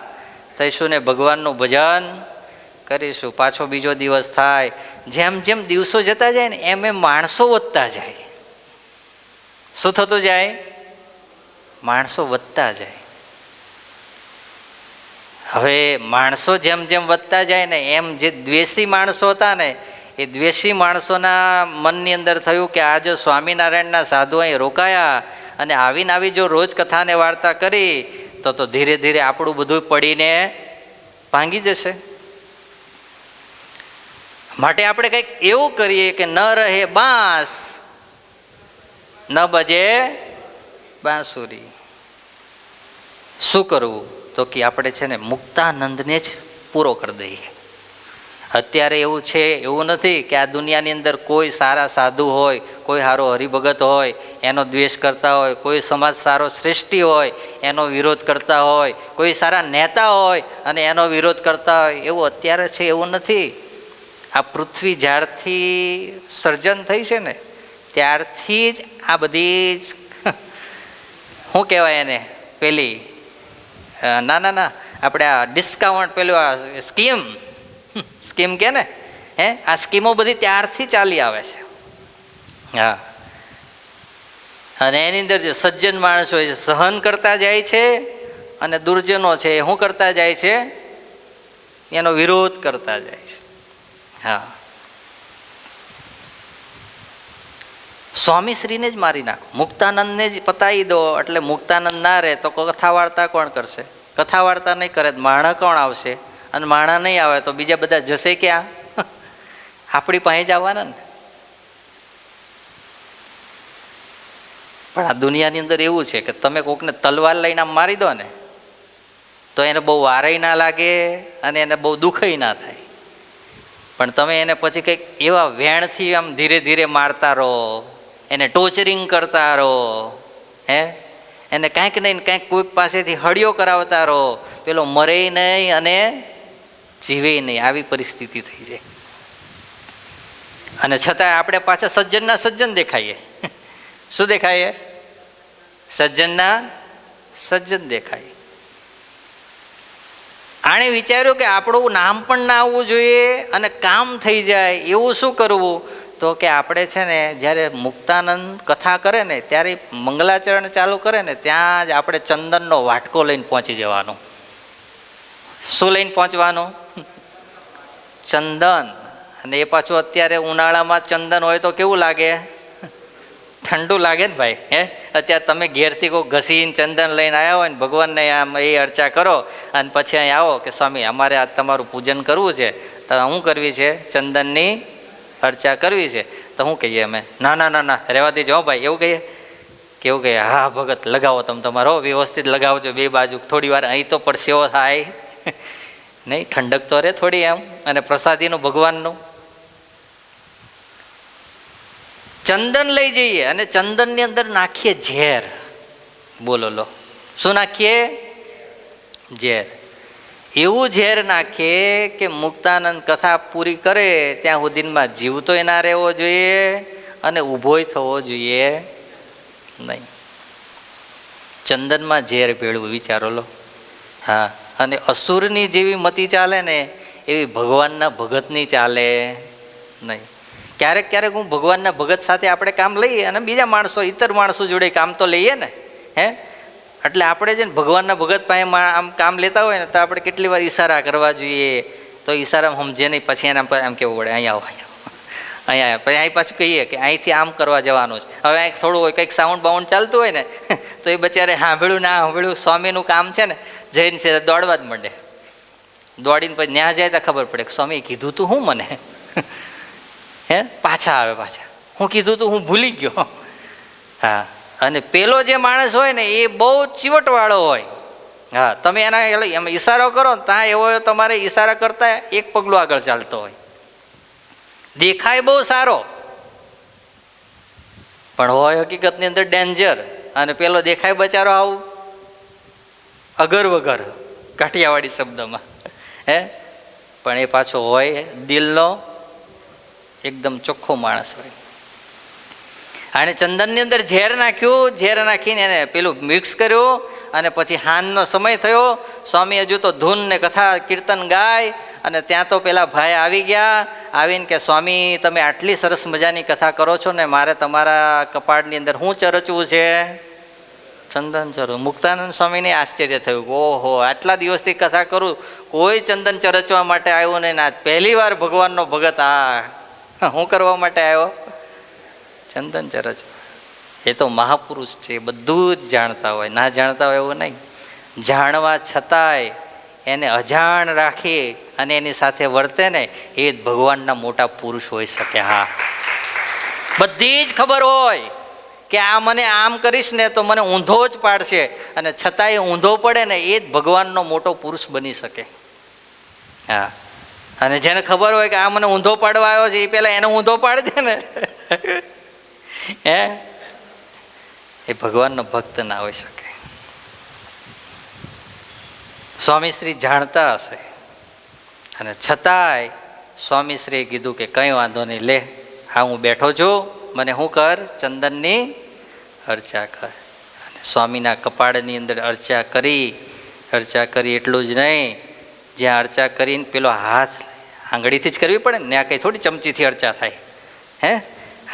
[SPEAKER 1] થઈશું ને ભગવાનનું ભજન કરીશું. પાછો બીજો દિવસ થાય. જેમ જેમ દિવસો જતા જાય ને એમ એમ માણસો વધતા જાય. શું થતું જાય? માણસો વધતા જાય. હવે માણસો જેમ જેમ વધતા જાય ને એમ જે દ્વેષી માણસો હતા ને એ દ્વેષી માણસોના મનની અંદર થયું કે આ જો સ્વામિનારાયણના સાધુ અહીં રોકાયા અને આવીને આવી જો રોજ કથાને વાર્તા કરી તો ધીરે ધીરે આપણું બધું પડીને ભાંગી જશે. માટે આપણે કંઈક એવું કરીએ કે ન રહે બાંસ ન બજે બાંસુરી. શું કરવું? તો કે આપણે છે ને મુક્તાનંદને જ પૂરો કરી દઈએ. અત્યારે એવું છે, એવું નથી કે આ દુનિયાની અંદર કોઈ સારા સાધુ હોય, કોઈ સારો હરિભગત હોય એનો દ્વેષ કરતા હોય, કોઈ સમાજ સારો શ્રેષ્ઠી હોય એનો વિરોધ કરતા હોય, કોઈ સારા નેતા હોય અને એનો વિરોધ કરતા હોય, એવું અત્યારે છે એવું નથી. આ પૃથ્વી જ્યારથી સર્જન થઈ છે ને ત્યારથી જ આ બધી જ શું કહેવાય એને પેલી ના આપણે આ ડિસ્કાઉન્ટ પેલું આ સ્કીમ કે ને આ સ્કીમો બધી ત્યારથી ચાલી આવે છે. હા, અને એની અંદર જે સજ્જન માણસો છે સહન કરતા જાય છે અને દુર્જનો છે એ શું કરતા જાય છે? એનો વિરોધ કરતા જાય છે. હા, સ્વામીશ્રીને જ મારી નાખો, મુક્તાનંદને જ પતાવી દો એટલે મુક્તાનંદ ના રહે તો કથા વાર્તા કોણ કરશે? કથા વાર્તા નહીં કરે તો માણા કોણ આવશે? અને માણા નહીં આવે તો બીજા બધા જશે ક્યાં? આપણી પાસે જ આવવાના ને. પણ આ દુનિયાની અંદર એવું છે કે તમે કોકને તલવાર લઈને આમ મારી દો ને તો એને બહુ વારેય ના લાગે અને એને બહુ દુઃખય ના થાય. પણ તમે એને પછી કંઈક એવા વેણથી આમ ધીરે ધીરે મારતા રહો, એને ટોચરિંગ કરતા રહો, એને કાંઈક નહીં કાંઈક કોઈક પાસેથી હળિયો કરાવતા રહો, પેલો મરે નહીં અને જીવે નહીં, આવી પરિસ્થિતિ થઈ જાય. અને છતાં આપણે પાછા સજ્જનના સજ્જન દેખાઈએ. શું દેખાઈએ? સજ્જનના સજ્જન દેખાય. આણે વિચાર્યું કે આપણું નામ પણ ના આવવું જોઈએ અને કામ થઈ જાય એવું શું કરવું? તો કે આપણે છે ને જ્યારે મુક્તાનંદ કથા કરે ને ત્યારે મંગલાચરણ ચાલુ કરે ને ત્યાં જ આપણે ચંદનનો વાટકો લઈને પહોંચી જવાનું. શું લઈને પહોંચવાનું? ચંદન. અને એ પાછું અત્યારે ઉનાળામાં ચંદન હોય તો કેવું લાગે? ઠંડુ લાગે ને ભાઈ. અત્યારે તમે ઘેરથી કોઈ ઘસીને ચંદન લઈને આવ્યા હોય ને ભગવાનને આમ એ અર્ચા કરો અને પછી અહીં આવો કે સ્વામી અમારે આ તમારું પૂજન કરવું છે તો શું કરવી છે? ચંદનની અર્ચા કરવી છે. તો શું કહીએ અમે? ના રહેવા દેજો ભાઈ. એવું કહીએ? કેવું કહીએ? હા ભગત લગાવો તમે તમારો, વ્યવસ્થિત લગાવજો બે બાજુ. થોડી વાર અહીં તો પરસેવો થાય નહીં, ઠંડક તો રહે થોડી એમ. અને પ્રસાદીનું ભગવાનનું ચંદન લઈ જઈએ અને ચંદનની અંદર નાખીએ ઝેર. બોલો લો, શું નાખીએ? ઝેર. એવું ઝેર નાખીએ કે મુક્તાનંદ કથા પૂરી કરે ત્યાં સુધીમાં જીવતોય ના રહેવો જોઈએ અને ઊભોય થવો જોઈએ નહીં. ચંદનમાં ઝેર ભેળવું, વિચારો લો. હા, અને અસુરની જેવી મતિ ચાલે ને એવી ભગવાનના ભગતની ચાલે નહીં. ક્યારેક ક્યારેક હું ભગવાનના ભગત સાથે આપણે કામ લઈએ અને બીજા માણસો, ઇતર માણસો જોડે કામ તો લઈએ ને. એટલે આપણે છે ને ભગવાનના ભગત પાસે આમ કામ લેતા હોય ને તો આપણે કેટલી વાર ઈશારા કરવા જોઈએ. તો ઈશારામાં સમજે નહીં, પછી એના આમ કહેવું પડે અહીંયા આવો, અહીંયા પછી અહીં પાછું કહીએ કે અહીંથી આમ કરવા જવાનું છે. હવે અહીં થોડું હોય, કંઈક સાઉન્ડ બાઉન્ડ ચાલતું હોય ને તો એ બચારે સાંભળ્યું ના સાંભળ્યું, સ્વામીનું કામ છે ને, જઈને છે દોડવા જ માંડે. દોડીને પછી ન્યા જાય તો ખબર પડે કે સ્વામી કીધું તું હું મને પાછા આવે, પાછા હું કીધું તું હું ભૂલી ગયો. હા, અને પેલો જે માણસ હોય ને એ બહુ ચીવટવાળો હોય. હા, તમે એના એમ ઈશારો કરો ને ત્યાં એવો તમારે ઈશારા કરતા એક પગલું આગળ ચાલતો હોય. દેખાય બહુ સારો પણ હોય હકીકતની અંદર ડેન્જર. અને પેલો દેખાય બચારો આવું અગર વગર, કાઠિયાવાડી શબ્દમાં, પણ એ પાછો હોય દિલનો એકદમ ચોખ્ખો માણસ હોય. અને ચંદનની અંદર ઝેર નાખ્યું, ઝેર નાખીને એને પેલું મિક્સ કર્યું અને પછી હાનનો સમય થયો. સ્વામી હજુ તો ધૂન ને કથા કીર્તન ગાય અને ત્યાં તો પેલા ભાઈ આવી ગયા. આવીને કે સ્વામી તમે આટલી સરસ મજાની કથા કરો છો ને મારે તમારા કપાળની અંદર શું ચરચવું છે? ચંદન ચરવું. મુક્તાનંદ સ્વામીને આશ્ચર્ય થયું, ઓહો આટલા દિવસથી કથા કરું કોઈ ચંદન ચરચવા માટે આવ્યું નહીં, ના પહેલી વાર ભગવાનનો ભગત આ હું કરવા માટે આવ્યો? ચંદન ચરચ. એ તો મહાપુરુષ છે, બધું જ જાણતા હોય, ના જાણતા હોય એવું નહીં. જાણવા છતાંય એને અજાણ રાખી અને એની સાથે વર્તે ને એ જ ભગવાનના મોટા પુરુષ હોઈ શકે. હા, બધી જ ખબર હોય કે આ મને આમ કરીશ ને તો મને ઊંધો જ પાડશે, અને છતાંય ઊંધો પડે ને એ જ ભગવાનનો મોટો પુરુષ બની શકે. હા, અને જેને ખબર હોય કે આ મને ઊંધો પાડવા આવ્યો છે એ પેલા એને ઊંધો પાડી દે ને એ ભગવાનનો ભક્ત ના હોઈ શકે. સ્વામીશ્રી જાણતા હશે અને છતાંય સ્વામીશ્રીએ કીધું કે કંઈ વાંધો નહીં, લે હા હું બેઠો છું, મને શું કર? ચંદનની અર્ચા કર. અને સ્વામીના કપાળની અંદર અર્ચા કરી એટલું જ નહીં, જ્યાં અર્ચા કરીને પેલો હાથ આંગળીથી જ કરવી પડે ને, આ કંઈ થોડી ચમચીથી અર્ચા થાય.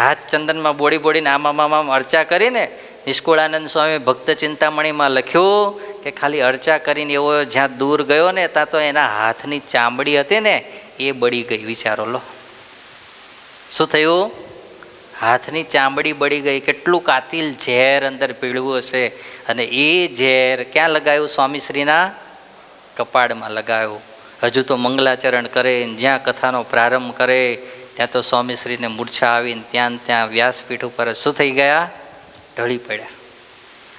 [SPEAKER 1] હાથ ચંદનમાં બોડીને આમ અર્ચા કરીને નિષ્કુળાનંદ સ્વામી ભક્ત ચિંતામણીમાં લખ્યું કે ખાલી અર્ચા કરીને એવો જ્યાં દૂર ગયો ને ત્યાં તો એના હાથની ચામડી હતી ને એ બળી ગઈ. વિચારો લો, શું થયું? હાથની ચામડી બળી ગઈ. કેટલું કાતિલ ઝેર અંદર પીળવું હશે. અને એ ઝેર ક્યાં લગાવ્યું? સ્વામીશ્રીના કપાળમાં લગાવ્યું. હજુ તો મંગલાચરણ કરે, જ્યાં કથાનો પ્રારંભ કરે ત્યાં તો સ્વામીશ્રીને મૂર્છા આવીને ત્યાં વ્યાસપીઠ ઉપર શું થઈ ગયા? ઢળી પડ્યા.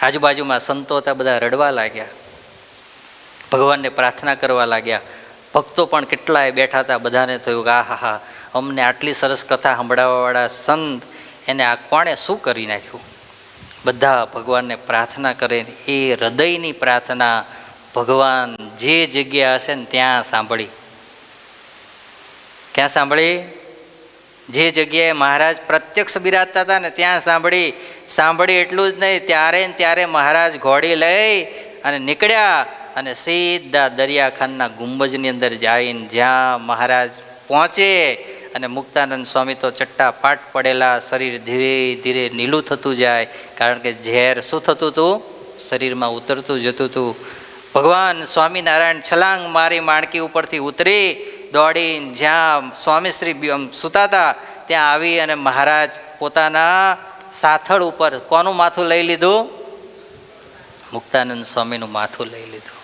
[SPEAKER 1] આજુબાજુમાં સંતો હતા, બધા રડવા લાગ્યા, ભગવાનને પ્રાર્થના કરવા લાગ્યા. ભક્તો પણ કેટલાય બેઠા હતા. બધાને થયું કે આ હા, અમને આટલી સરસ કથા સંભળાવવાવાળા સંત એને આ કોણે શું કરી નાખ્યું? બધા ભગવાનને પ્રાર્થના કરે. એ હૃદયની પ્રાર્થના ભગવાન જે જગ્યા હશે ને ત્યાં સાંભળી. ક્યાં સાંભળી? જે જગ્યાએ મહારાજ પ્રત્યક્ષ બિરાજતા હતા ને ત્યાં સાંભળી. એટલું જ નહીં, ત્યારે મહારાજ ઘોડી લઈ અને નીકળ્યા અને સીધા દરિયાખાનના ગુંબજની અંદર જઈને જ્યાં મહારાજ પહોંચે અને મુક્તાનંદ સ્વામી તો ચટ્ટાપાટ પડેલા, શરીર ધીરે ધીરે નીલું થતું જાય, કારણ કે ઝેર શું થતું હતું? શરીરમાં ઉતરતું જતું હતું. ભગવાન સ્વામિનારાયણ છલાંગ મારી માણકી ઉપરથી ઉતરી દોડીને જ્યાં સ્વામીશ્રી સૂતા હતા ત્યાં આવી અને મહારાજ પોતાના સાથળ ઉપર કોનું માથું લઈ લીધું? મુક્તાનંદ સ્વામીનું માથું લઈ લીધું.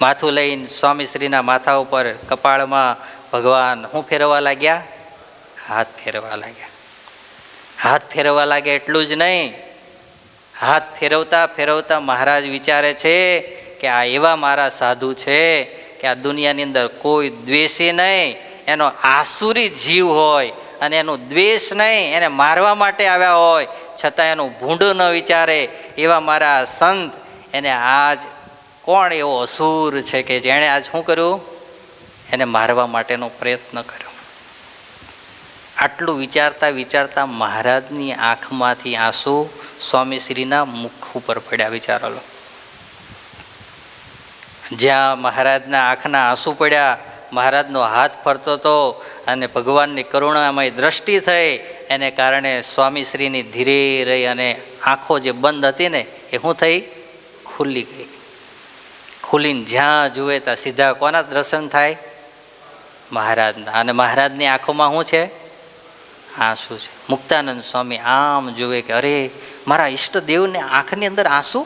[SPEAKER 1] માથું લઈને સ્વામીશ્રીના માથા ઉપર કપાળમાં ભગવાન શું ફેરવવા લાગ્યા? હાથ ફેરવવા લાગ્યા. હાથ ફેરવવા લાગ્યા. એટલું જ નહીં, હાથ ફેરવતા મહારાજ વિચારે છે કે આ એવા મારા સાધુ છે કે આ દુનિયાની અંદર કોઈ દ્વેષી નહીં, એનો આસુરી જીવ હોય અને એનું દ્વેષ નહીં, એને મારવા માટે આવ્યા હોય છતાં એનું ભૂંડું ન વિચારે એવા મારા સંત, એને આજ કોણ એવો અસુર છે કે જેણે આજ શું કર્યું? એને મારવા માટેનો પ્રયત્ન કર્યો. આટલું વિચારતા વિચારતા મહારાજની આંખમાંથી આંસુ સ્વામીશ્રીના મુખ ઉપર પડ્યા. વિચારો લો, જ્યાં મહારાજના આંખના આંસુ પડ્યા, મહારાજનો હાથ ફરતો હતો અને ભગવાનની કરુણામય દ્રષ્ટિ થઈ, એને કારણે સ્વામીશ્રીની ધીરે રહી અને આંખો જે બંધ હતી ને એ શું થઈ? ખુલ્લી ગઈ. ખુલીને જ્યાં જુએ ત્યાં સીધા કોના દર્શન થાય? મહારાજના. અને મહારાજની આંખોમાં શું છે? આંસુ છે. મુક્તાનંદ સ્વામી આમ જુએ કે અરે મારા ઈષ્ટદેવને આંખની અંદર આંસુ.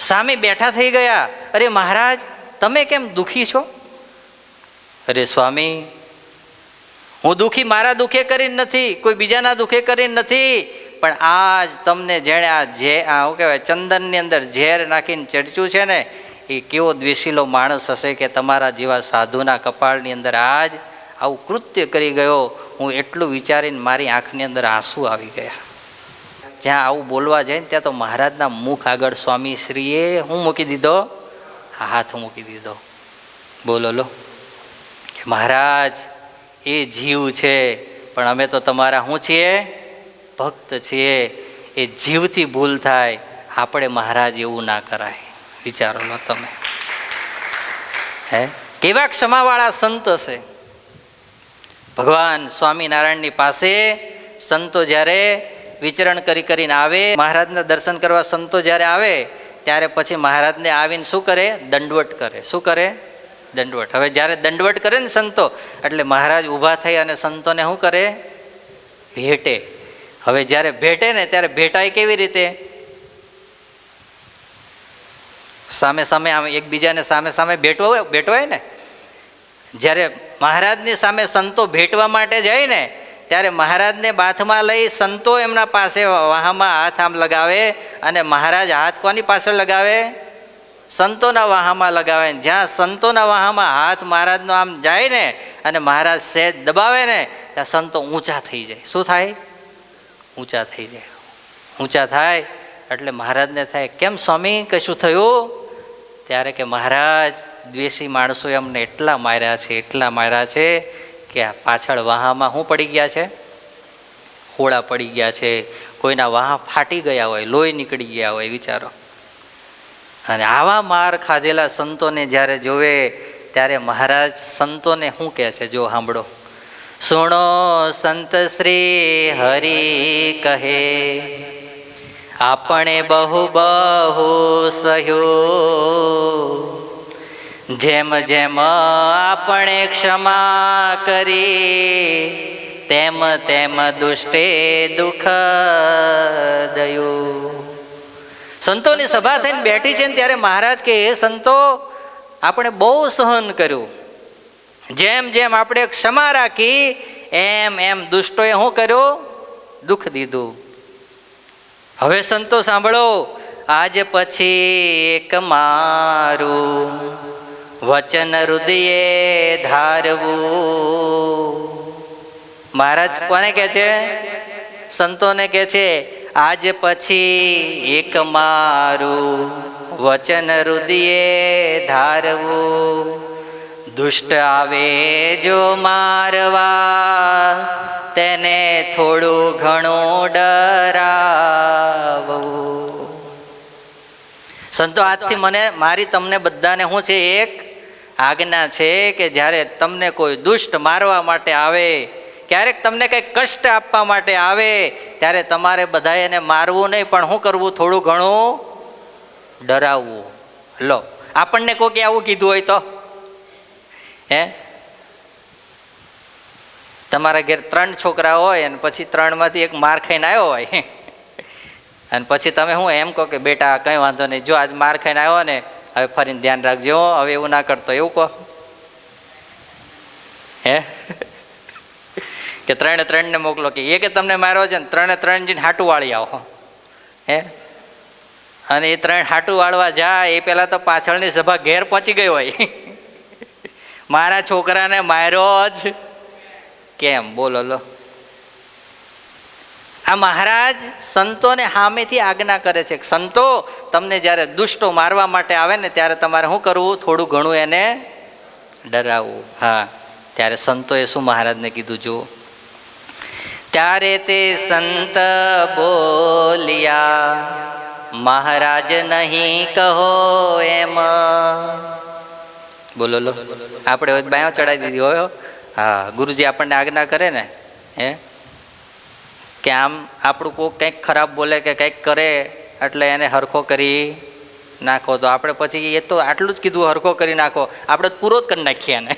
[SPEAKER 1] સામે બેઠા થઈ ગયા. અરે મહારાજ, તમે કેમ દુઃખી છો? અરે સ્વામી, હું દુઃખી મારા દુઃખે કરીને નથી, કોઈ બીજાના દુઃખે કરીને નથી, પણ આજ તમને જેણે આ શું કહેવાય ચંદનની અંદર ઝેર નાખીને ચડચ્યું છે ને, એ કેવો દ્વેષીલો માણસ હશે કે તમારા જેવા સાધુના કપાળની અંદર આજ આવું કૃત્ય કરી ગયો. હું એટલું વિચારીને મારી આંખની અંદર આંસુ આવી ગયા. જ્યાં આવું બોલવા જાય ને ત્યાં તો મહારાજના મુખ આગળ સ્વામીશ્રીએ હું મૂકી દીધો? હાથ મૂકી દીધો. બોલો લો કે મહારાજ, એ જીવ છે પણ અમે તો તમારા શું છીએ? ભક્ત છીએ. એ જીવથી ભૂલ થાય, આપણે મહારાજ એવું ના કરાય. વિચારો લો તમે, હે કેવા ક્ષમાવાળા સંત હશે. ભગવાન સ્વામિનારાયણની પાસે સંતો જ્યારે વિચરણ કરીને આવે, મહારાજના દર્શન કરવા સંતો જ્યારે આવે ત્યારે પછી મહારાજને આવીને શું કરે? દંડવટ કરે. શું કરે? દંડવટ. હવે જ્યારે દંડવટ કરે ને સંતો, એટલે મહારાજ ઊભા થઈ અને સંતોને શું કરે? ભેટે. હવે જ્યારે ભેટે ને ત્યારે ભેટાય કેવી રીતે? સામે સામે આમ એકબીજાને સામે સામે ભેટવાય ને. જ્યારે મહારાજની સામે સંતો ભેટવા માટે જાય ને ત્યારે મહારાજને બાથમાં લઈ સંતો એમના પાસે વાહામાં હાથ આમ લગાવે, અને મહારાજ હાથ કોની પાછળ લગાવે? સંતોના વાહામાં લગાવે. જ્યાં સંતોના વાહામાં હાથ મહારાજનો આમ જાય ને અને મહારાજ સહેજ દબાવે ને ત્યાં સંતો ઊંચા થઈ જાય. શું થાય? ઊંચા થઈ જાય. ઊંચા થાય એટલે મહારાજને થાય કેમ સ્વામી, કશું થયું? ત્યારે કે મહારાજ, દ્વેષી માણસોએ અમને એટલા માર્યા છે કે આ પાછળ વાહામાં શું પડી ગયા છે? હોળા પડી ગયા છે. કોઈના વાહા ફાટી ગયા હોય, લોહી નીકળી ગયા હોય. વિચારો. અને આવા માર ખાધેલા સંતોને જ્યારે જોવે ત્યારે મહારાજ સંતોને શું કહે છે? જો સાંભળો. સુણો સંત શ્રી હરિ કહે, આપણે બહુ બહુ સહ્યું, જેમ જેમ આપણે ક્ષમા કરી, તેમ તેમ દુષ્ટે દુઃખ દયું. સંતોની સભા થઈને બેઠી છે ને ત્યારે મહારાજ કે હે સંતો, આપણે બહુ સહન કર્યું, જેમ જેમ આપણે ક્ષમા રાખી એમ એમ દુષ્ટોએ શું કર્યું? દુઃખ દીધું. હવે સંતો સાંભળો, આજ પછી એક મારું વચન હૃદયે ધારવું. મહારાજ કોને કહે છે? સંતોને કહે છે આજ પછી એક મારું વચન હૃદયે ધારવું, દુષ્ટ આવે જો મારવા, તેને થોડું ઘણું ડરાવવું. સંતો, આજથી મને મારી તમને બધાને શું છે? એક આજ્ઞા છે કે જ્યારે તમને કોઈ દુષ્ટ મારવા માટે આવે, ક્યારેક તમને કંઈક કષ્ટ આપવા માટે આવે, ત્યારે તમારે બધાએ એને મારવું નહીં, પણ શું કરવું? થોડું ઘણું ડરાવવું. લો, આપણને કોઈકે આવું કીધું હોય તો હે? તમારા ઘેર 3 છોકરા હોય અને પછી 3માંથી એક માર ખાઈને આવ્યો હોય અને પછી તમે શું એમ કહો કે બેટા કંઈ વાંધો નહીં, જો આજ માર ખાઈને આવ્યો ને, હવે ફરીને ધ્યાન રાખજો, હવે એવું ના કરતો, એવું કહો? હે? કે 3 મોકલો કે એ કે તમને માર્યો છે ને 3 જઈને હાટું વાળી આવો. હે? અને એ 3 હાટું વાળવા જાય એ પહેલાં તો પાછળની સભા ઘેર પહોંચી ગઈ હોય મારા છોકરાને માર્યો જ કેમ બોલો લો? આ મહારાજ સંતોને સામેથી આજ્ઞા કરે છે. સંતો, તમને જ્યારે દુષ્ટો મારવા માટે આવે ને ત્યારે તમારે શું કરવું? થોડું ઘણું એને ડરાવવું. હા, ત્યારે સંતોએ શું મહારાજને કીધું જુઓ. ત્યારે તે સંત બોલ્યા, મહારાજ નહીં કહો એમ. બોલો લો, આપણે બાયો ચડાવી દીધી હોય. હા, ગુરુજી આપણને આજ્ઞા કરે ને કે આમ આપણું કોઈ કંઈક ખરાબ બોલે કે કંઈક કરે એટલે એને હરખો કરી નાખો. તો આપણે પછી એ તો આટલું જ કીધું, હરખો કરી નાખો, આપણે પૂરો જ કરી નાખીએ એને.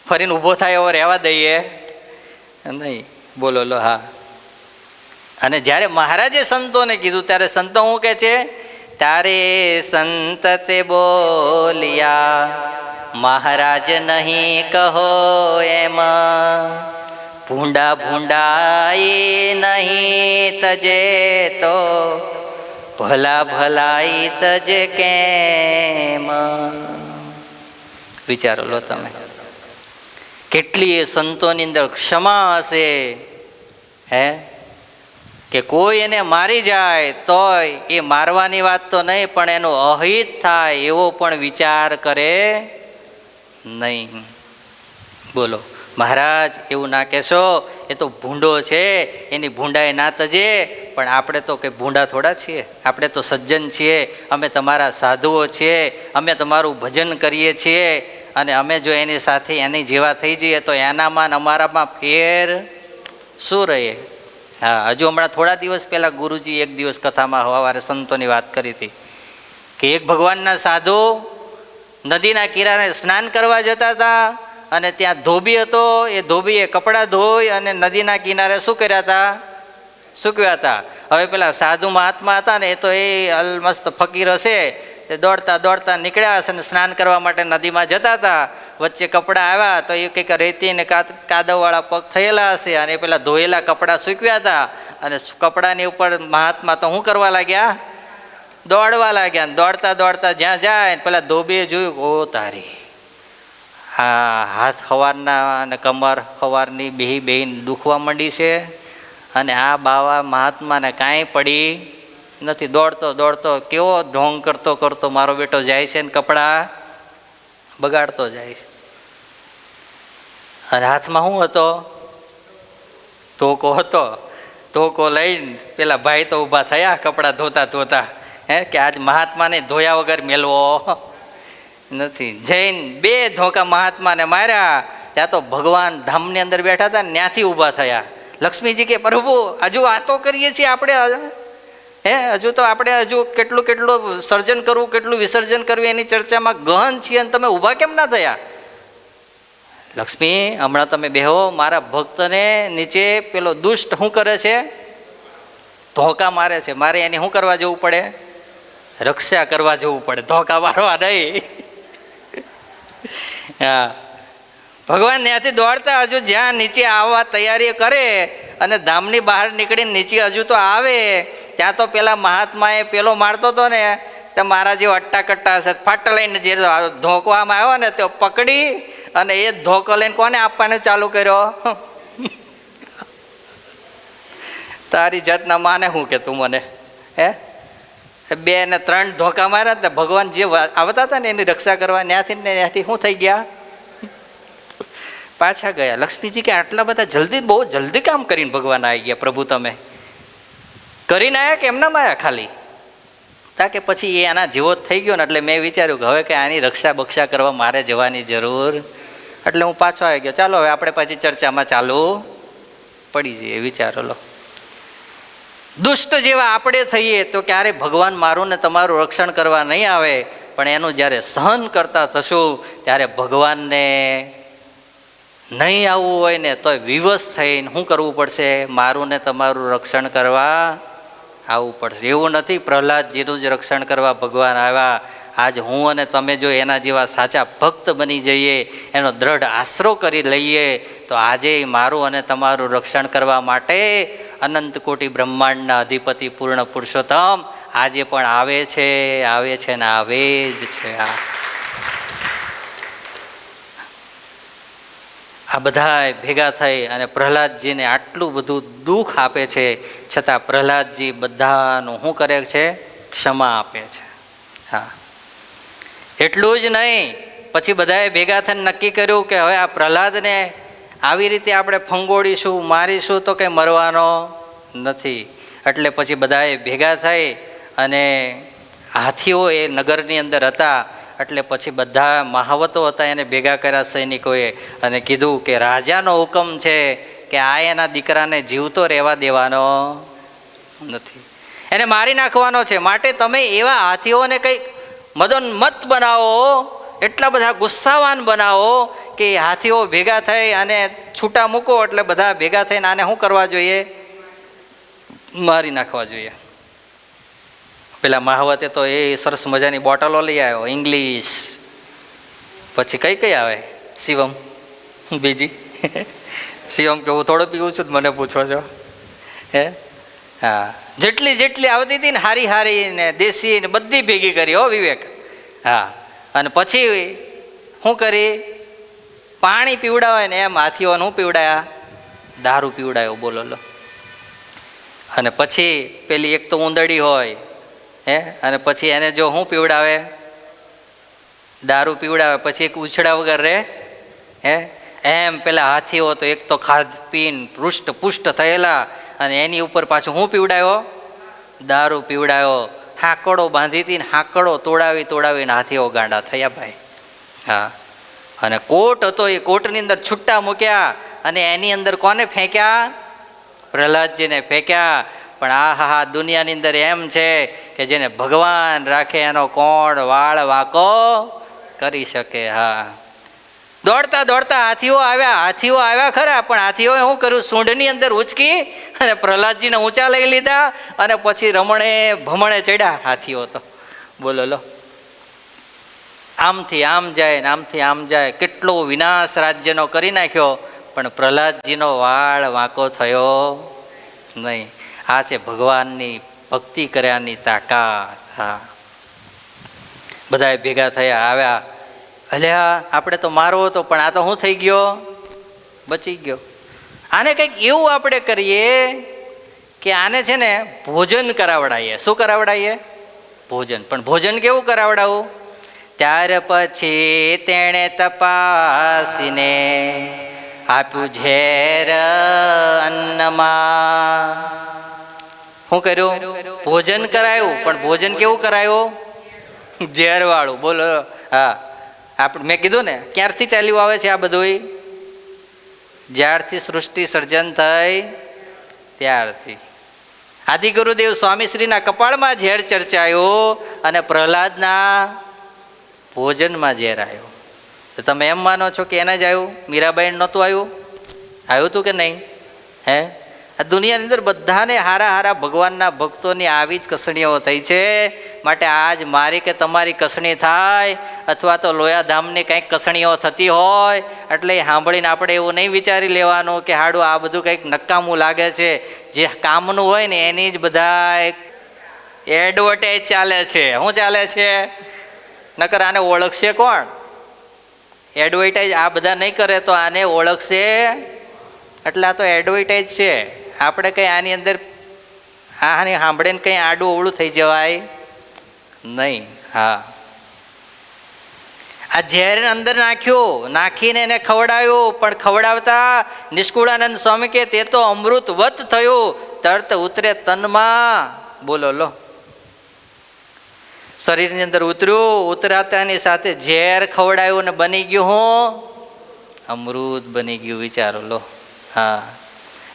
[SPEAKER 1] ફરીને ઊભો થાય એવો રહેવા દઈએ નહીં. બોલો લો. હા, અને જ્યારે મહારાજે સંતોને કીધું ત્યારે સંતો શું કહે છે? તારે સંત તે બોલ્યા, મહારાજ નહીં કહો એમ. ભૂંડા ભૂંડાઈ નહીં તજે તો ભલા ભલાઈ તજે કેમ. વિચારો લો તમે, કેટલી એ સંતોની અંદર ક્ષમા હશે કે કોઈ એને મારી જાય તોય એ મારવાની વાત તો નહીં, પણ એનું અહિત થાય એવો પણ વિચાર કરે નહીં. બોલો, મહારાજ એવું ના કહેશો, એ તો ભૂંડો છે, એની ભૂંડાઈ ના તજે. પણ આપણે તો કે ભૂંડા થોડા છીએ, આપણે તો સજ્જન છીએ, અમે તમારા સાધુઓ છીએ, અમે તમારું ભજન કરીએ છીએ, અને અમે જો એની સાથે એની જેવા થઈ જઈએ તો એનામાં ને અમારામાં ફેર શું રહે? હા, હજુ હમણાં થોડા દિવસ પહેલાં ગુરુજી એક દિવસ કથામાં સવારે સંતોની વાત કરી હતી કે એક ભગવાનના સાધુ નદીના કિનારે સ્નાન કરવા જતા હતા, અને ત્યાં ધોબી હતો. એ ધોબીએ કપડાં ધોઈ અને નદીના કિનારે શું કર્યા હતા? સૂકવ્યા હતા. હવે પેલા સાધુ મહાત્મા હતા ને, એ તો એ અલમસ્ત ફકીર હશે, તે દોડતા દોડતા નીકળ્યા હશે અને સ્નાન કરવા માટે નદીમાં જતા હતા. વચ્ચે કપડાં આવ્યા તો એ કંઈક રેતી ને કાદવવાળા પગ થયેલા હશે, અને પેલા ધોયેલા કપડાં સૂકવ્યા હતા. અને કપડાની ઉપર મહાત્મા તો શું કરવા લાગ્યા? દોડવા લાગ્યા. દોડતા દોડતા જ્યાં જાય પેલા ધોબીએ જોયું, ઓ તારી, હા, હાથ સવારના અને કમર સવારની બેહીને દુખવા માંડી છે, અને આ બાવા મહાત્માને કાંઈ પડી નથી. દોડતો દોડતો કેવો ઢોંગ કરતો કરતો મારો બેટો જાય છે ને કપડાં બગાડતો જાય છે. અને હાથમાં શું હતો? ધોકો હતો. ધોકો લઈને પેલા ભાઈ તો ઊભા થયા કપડાં ધોતા ધોતા, કે આજ મહાત્માને ધોયા વગર મેલવો નથી. જઈને 2 ધોકા મહાત્માને માર્યા. ત્યાં તો ભગવાન ધામની અંદર બેઠા હતા, ત્યાંથી ઊભા થયા. લક્ષ્મીજી કે પ્રભુ, હજુ વાતો કરીએ છીએ આપણે, હજુ તો આપણે હજુ કેટલું કેટલું સર્જન કરવું, કેટલું વિસર્જન કરવું એની ચર્ચામાં ગહન છીએ, અને તમે ઊભા કેમ ના થયા? લક્ષ્મી, હમણાં તમે બેહો, મારા ભક્તને નીચે પેલો દુષ્ટ શું કરે છે? ધોકા મારે છે. મારે એની શું કરવા જવું પડે? રક્ષા કરવા જવું પડે, ધોકા મારવા નહીં. હા, ભગવાન ત્યાંથી દોડતા હજુ જ્યાં નીચે આવવા તૈયારી કરે અને ધામની બહાર નીકળીને નીચે હજુ તો આવે, ત્યાં તો પેલા મહાત્માએ પેલો મારતો હતો ને, તો મારા જેવો અટ્ટા કટ્ટા હશે, ફાટ લઈને જે ધોકો આમ આવ્યો ને તો પકડી અને એ ધોકો લઈને કોને આપવાનું ચાલુ કર્યો? તારી જાતના માને શું કે તું મને? 2 ને 3 ધોકા માર્યા હતા. ભગવાન જે આવતા હતા ને એની રક્ષા કરવા, ત્યાંથી શું થઈ ગયા? પાછા ગયા. લક્ષ્મીજી કે આટલા બધા જલ્દી, બહુ જલ્દી કામ કરીને ભગવાન આવી ગયા. પ્રભુ તમે કરીને આવ્યા કે એમનામાં આવ્યા ખાલી? તા કે પછી એ આના જેવો જ થઈ ગયો ને, એટલે મેં વિચાર્યું કે હવે કે આની રક્ષા બક્ષા કરવા મારે જવાની જરૂર, એટલે હું પાછો આવી ગયો. ચાલો હવે આપણે પછી ચર્ચામાં ચાલુ પડી જઈએ. વિચારો લો, દુષ્ટ જેવા આપણે થઈએ તો ક્યારે ભગવાન મારું ને તમારું રક્ષણ કરવા નહીં આવે, પણ એનું જ્યારે સહન કરતા થશું ત્યારે ભગવાનને નહીં આવવું હોય ને તો વિવશ થઈને શું કરવું પડશે? મારું ને તમારું રક્ષણ કરવા આવવું પડશે. એવું નથી પ્રહલાદજીનું જ રક્ષણ કરવા ભગવાન આવ્યા. આજ હું અને તમે જો એના જેવા સાચા ભક્ત બની જઈએ, એનો દ્રઢ આશરો કરી લઈએ, તો આજે મારું અને તમારું રક્ષણ કરવા માટે અનંત કોટી બ્રહ્માંડના અધિપતિ પૂર્ણ પુરુષોત્તમ આજે પણ આવે છે ને આવે જ છે. આ બધા ભેગા થઈ અને પ્રહલાદજીને આટલું બધું દુઃખ આપે છે, છતાં પ્રહલાદજી બધાનું શું કરે છે? ક્ષમા આપે છે. હા, એટલું જ નહીં, પછી બધાએ ભેગા થઈને નક્કી કર્યું કે હવે આ પ્રહલાદને આવી રીતે આપણે ફંગોળીશું, મારીશું તો કંઈ મરવાનો નથી. એટલે પછી બધાએ ભેગા થઈ અને હાથીઓ એ નગરની અંદર હતા, એટલે પછી બધા મહાવતો હતા એને ભેગા કર્યા સૈનિકોએ અને કીધું કે રાજાનો હુકમ છે કે આ એના દીકરાને જીવતો રહેવા દેવાનો નથી, એને મારી નાખવાનો છે. માટે તમે એવા હાથીઓને કંઈક મદોન્મત્ત બનાવો, એટલા બધા ગુસ્સાવાન બનાવો કે હાથીઓ ભેગા થઈ અને છૂટા મૂકો એટલે બધા ભેગા થઈને આને શું કરવા જોઈએ? મારી નાખવા જોઈએ. પેલા મહાવતે તો એ સરસ મજાની બોટલો લઈ આવ્યો, ઇંગ્લિશ. પછી કઈ કઈ આવે શિવમ? બીજી શિવમ કે હું થોડું પીવું છું, મને પૂછો છો? હે? હા, જેટલી જેટલી આવતી હતી ને હારી હારી ને દેશી ને બધી ભેગી કરી હો વિવેક. હા, અને પછી શું કરી? પાણી પીવડાવે ને એમ હાથીઓને શું પીવડાયા? દારૂ પીવડાયો. બોલો લો. અને પછી પેલી એક તો ઊંદડી હોય હે, અને પછી એને જો શું પીવડાવે? દારૂ પીવડાવે. પછી એક ઉછળા વગર રહે હે? એમ પેલા હાથીઓ તો એક તો ખાધ પીન પૃષ્ઠ પુષ્ટ થયેલા, અને એની ઉપર પાછું શું પીવડાયો? દારૂ પીવડાયો. હાકડો બાંધી હતી ને હાકડો તોડાવી તોડાવીને હાથીઓ ગાંડા થયા ભાઈ. હા, અને કોટ હતો એ કોટની અંદર છૂટા મૂક્યા અને એની અંદર કોને ફેંક્યા? પ્રહલાદજીને ફેંક્યા. પણ આ હા દુનિયાની અંદર એમ છે કે જેને ભગવાન રાખે એનો કોણ વાળ વાંકો કરી શકે. હા, દોડતા દોડતા હાથીઓ આવ્યા ખરા, પણ હાથીઓએ શું કર્યું? સૂંઢની અંદર ઉચકી અને પ્રહલાદજીને ઊંચા લઈ લીધા અને પછી રમણે ભમણે ચડ્યા હાથીઓ તો. બોલો લો. આમથી આમ જાય ને આમથી આમ જાય, કેટલો વિનાશ રાજ્યનો કરી નાખ્યો, પણ પ્રહલાદજીનો વાળ વાંકો થયો નહીં. આ છે ભગવાનની ભક્તિ કર્યાની તાકાત. હા, બધાએ ભેગા થયા, આવ્યા. અલ્યા આપણે તો મારવો હતો, પણ આ તો શું થઈ ગયો? બચી ગયો. આને કંઈક એવું આપણે કરીએ કે આને છે ને ભોજન કરાવડાવીએ. શું કરાવડાવીએ? ભોજન. પણ ભોજન કેવું કરાવડાવું? ત્યાર પછી તેણે તપાસીને આપ્યું ઝેર અન્નમાં. શું કર્યું? ભોજન કરાયું. પણ ભોજન કેવું કરાયું? ઝેરવાળું. બોલો. હા, આપણે મેં કીધું ને ક્યારથી ચાલ્યું આવે છે આ બધું? જ્યારથી સૃષ્ટિ સર્જન થઈ ત્યારથી. આદિ ગુરુદેવ સ્વામીશ્રીના કપાળમાં ઝેર ચર્ચાયું અને પ્રહલાદના ભોજનમાં ઝેર આવ્યો. તો તમે એમ માનો છો કે એને જ આવ્યું? મીરાબાઈ નહોતું આવ્યું? આવ્યું હતું કે નહીં? હે, આ દુનિયાની અંદર બધાને હારા હારા ભગવાનના ભક્તોની આવી જ કસણીઓ થઈ છે. માટે આજ મારી કે તમારી કસણી થાય અથવા તો લોયાધામની કંઈક કસણીઓ થતી હોય એટલે સાંભળીને આપણે એવું નહીં વિચારી લેવાનું કે હાડું આ બધું કંઈક નકામું લાગે છે. જે કામનું હોય ને એની જ બધા એડવર્ટાઇઝ ચાલે છે. શું ચાલે છે? નકર આને ઓળખશે કોણ? એડવર્ટાઇઝ આ બધા નહીં કરે તો આને ઓળખશે. એટલે આ તો એડવર્ટાઇઝ છે. આપણે કંઈ આની અંદર આની સાંભળીને કંઈ આડું અવળું થઈ જવાય નહીં. હા, આ ઝેર અંદર નાખ્યું, નાખીને એને ખવડાવ્યું, પણ ખવડાવતા નિષ્કુળાનંદ સ્વામી કે તે તો અમૃતવત થયું, તરત ઉતરે તનમાં. બોલો લો. શરીરની અંદર ઉતર્યું, ઉતરાતાની સાથે ઝેર ખવડાવ્યું ને બની ગયું હું અમૃત બની ગયું. વિચારો લો. હા,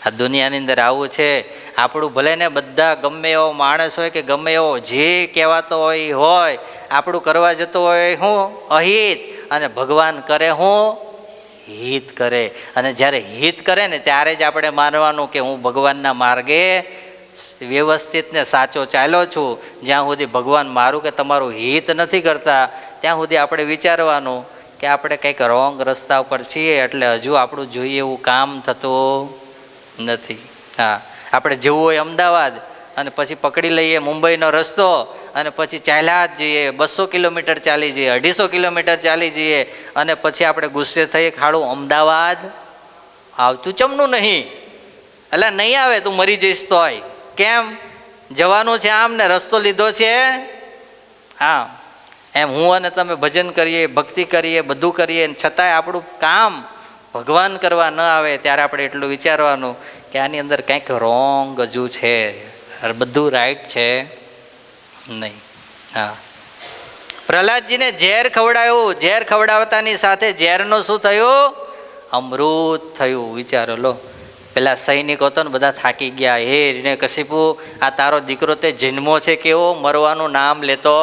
[SPEAKER 1] આ દુનિયાની અંદર આવું છે. આપણું ભલે ને બધા ગમે એવો માણસ હોય કે ગમે એવો જે કહેવાતો હોય આપણું કરવા જતો હોય હું અહિત, અને ભગવાન કરે હું હિત કરે. અને જ્યારે હિત કરે ને ત્યારે જ આપણે માનવાનું કે હું ભગવાનના માર્ગે વ્યવસ્થિત ને સાચો ચાલ્યો છું. જ્યાં સુધી ભગવાન મારું કે તમારું હિત નથી કરતા ત્યાં સુધી આપણે વિચારવાનું કે આપણે કંઈક રોંગ રસ્તા ઉપર છીએ, એટલે હજુ આપણું જોઈએ એવું કામ થતું નથી. હા, આપણે જવું હોય અમદાવાદ અને પછી પકડી લઈએ મુંબઈનો રસ્તો અને પછી ચાલ્યા જ જઈએ, 200 કિલોમીટર ચાલી જઈએ, 250 કિલોમીટર ચાલી જઈએ અને પછી આપણે ગુસ્સે થઈએ ખાડું અમદાવાદ આવતું ચમનું નહીં, એટલે નહીં આવે તું મરી જઈશ તોય. કેમ? જવાનું છે આમ ને રસ્તો લીધો છે. હા, એમ હું અને તમે ભજન કરીએ, ભક્તિ કરીએ, બધું કરીએ, છતાંય આપણું કામ ભગવાન કરવા ન આવે ત્યારે આપણે એટલું વિચારવાનું કે આની અંદર કંઈક રોંગ હજુ છે, બધું રાઈટ છે નહીં. હા, પ્રહલાદજીને ઝેર ખવડાવ્યું, ઝેર ખવડાવતાની સાથે ઝેરનું શું થયું? અમૃત થયું. વિચારો લો, પેલા સૈનિકો હતો ને બધા થાકી ગયા. હે હિરણ્યકશિપુ, આ તારો દીકરો તે જન્મો છે કેવો મરવાનું નામ લેતો?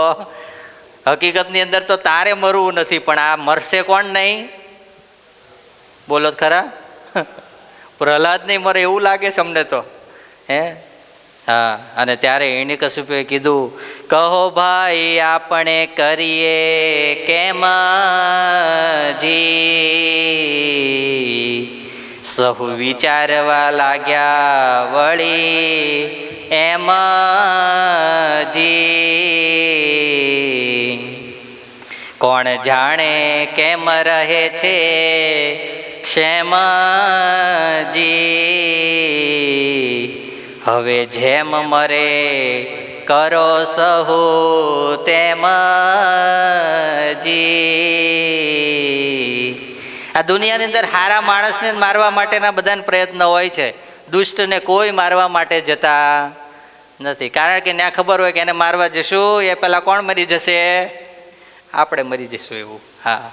[SPEAKER 1] હકીકતની અંદર તો તારે મરવું નથી, પણ આ મરશે કોણ? નહીં બોલો ખરા? પ્રહલાદ નહીં મરે એવું લાગે છે અમને તો. હે હા, અને ત્યારે હિરણ્યકશિપુએ કીધું, કહો ભાઈ આપણે કરીએ કેમ જી? સહુ વિચારવા લાગ્યા વળી એમ જી. કોણ જાણે કેમ રહે છે ક્ષેમજી? હવે જેમ મરે કરો સહુ તેમ જી. આ દુનિયાની અંદર સારા માણસને મારવા માટેના બધા પ્રયત્ન હોય છે, દુષ્ટને કોઈ મારવા માટે જતા નથી. કારણ કે ત્યાં ખબર હોય કે એને મારવા જશું એ પહેલાં કોણ મરી જશે? આપણે મરી જશું એવું. હા,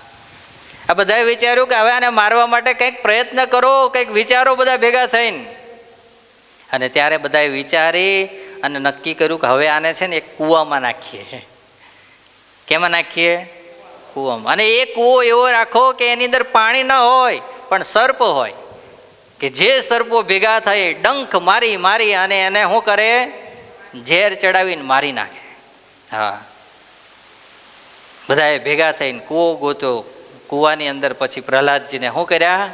[SPEAKER 1] આ બધાએ વિચાર્યું કે હવે આને મારવા માટે કંઈક પ્રયત્ન કરો, કંઈક વિચારો બધા ભેગા થઈને. અને ત્યારે બધાએ વિચારી અને નક્કી કર્યું કે હવે આને છે ને એક કૂવામાં નાખીએ. કેમાં નાખીએ? કૂવામાં. અને એ કૂવો એવો રાખો કે એની અંદર પાણી ન હોય પણ સર્પ હોય, કે જે સર્પો ભેગા થઈ ડંખ મારી મારી અને એને શું કરે? ઝેર ચડાવીને મારી નાખે. હા, બધાએ ભેગા થઈને કૂવો ગોત્યો. કૂવાની અંદર પછી પ્રહલાદજીને શું કર્યા?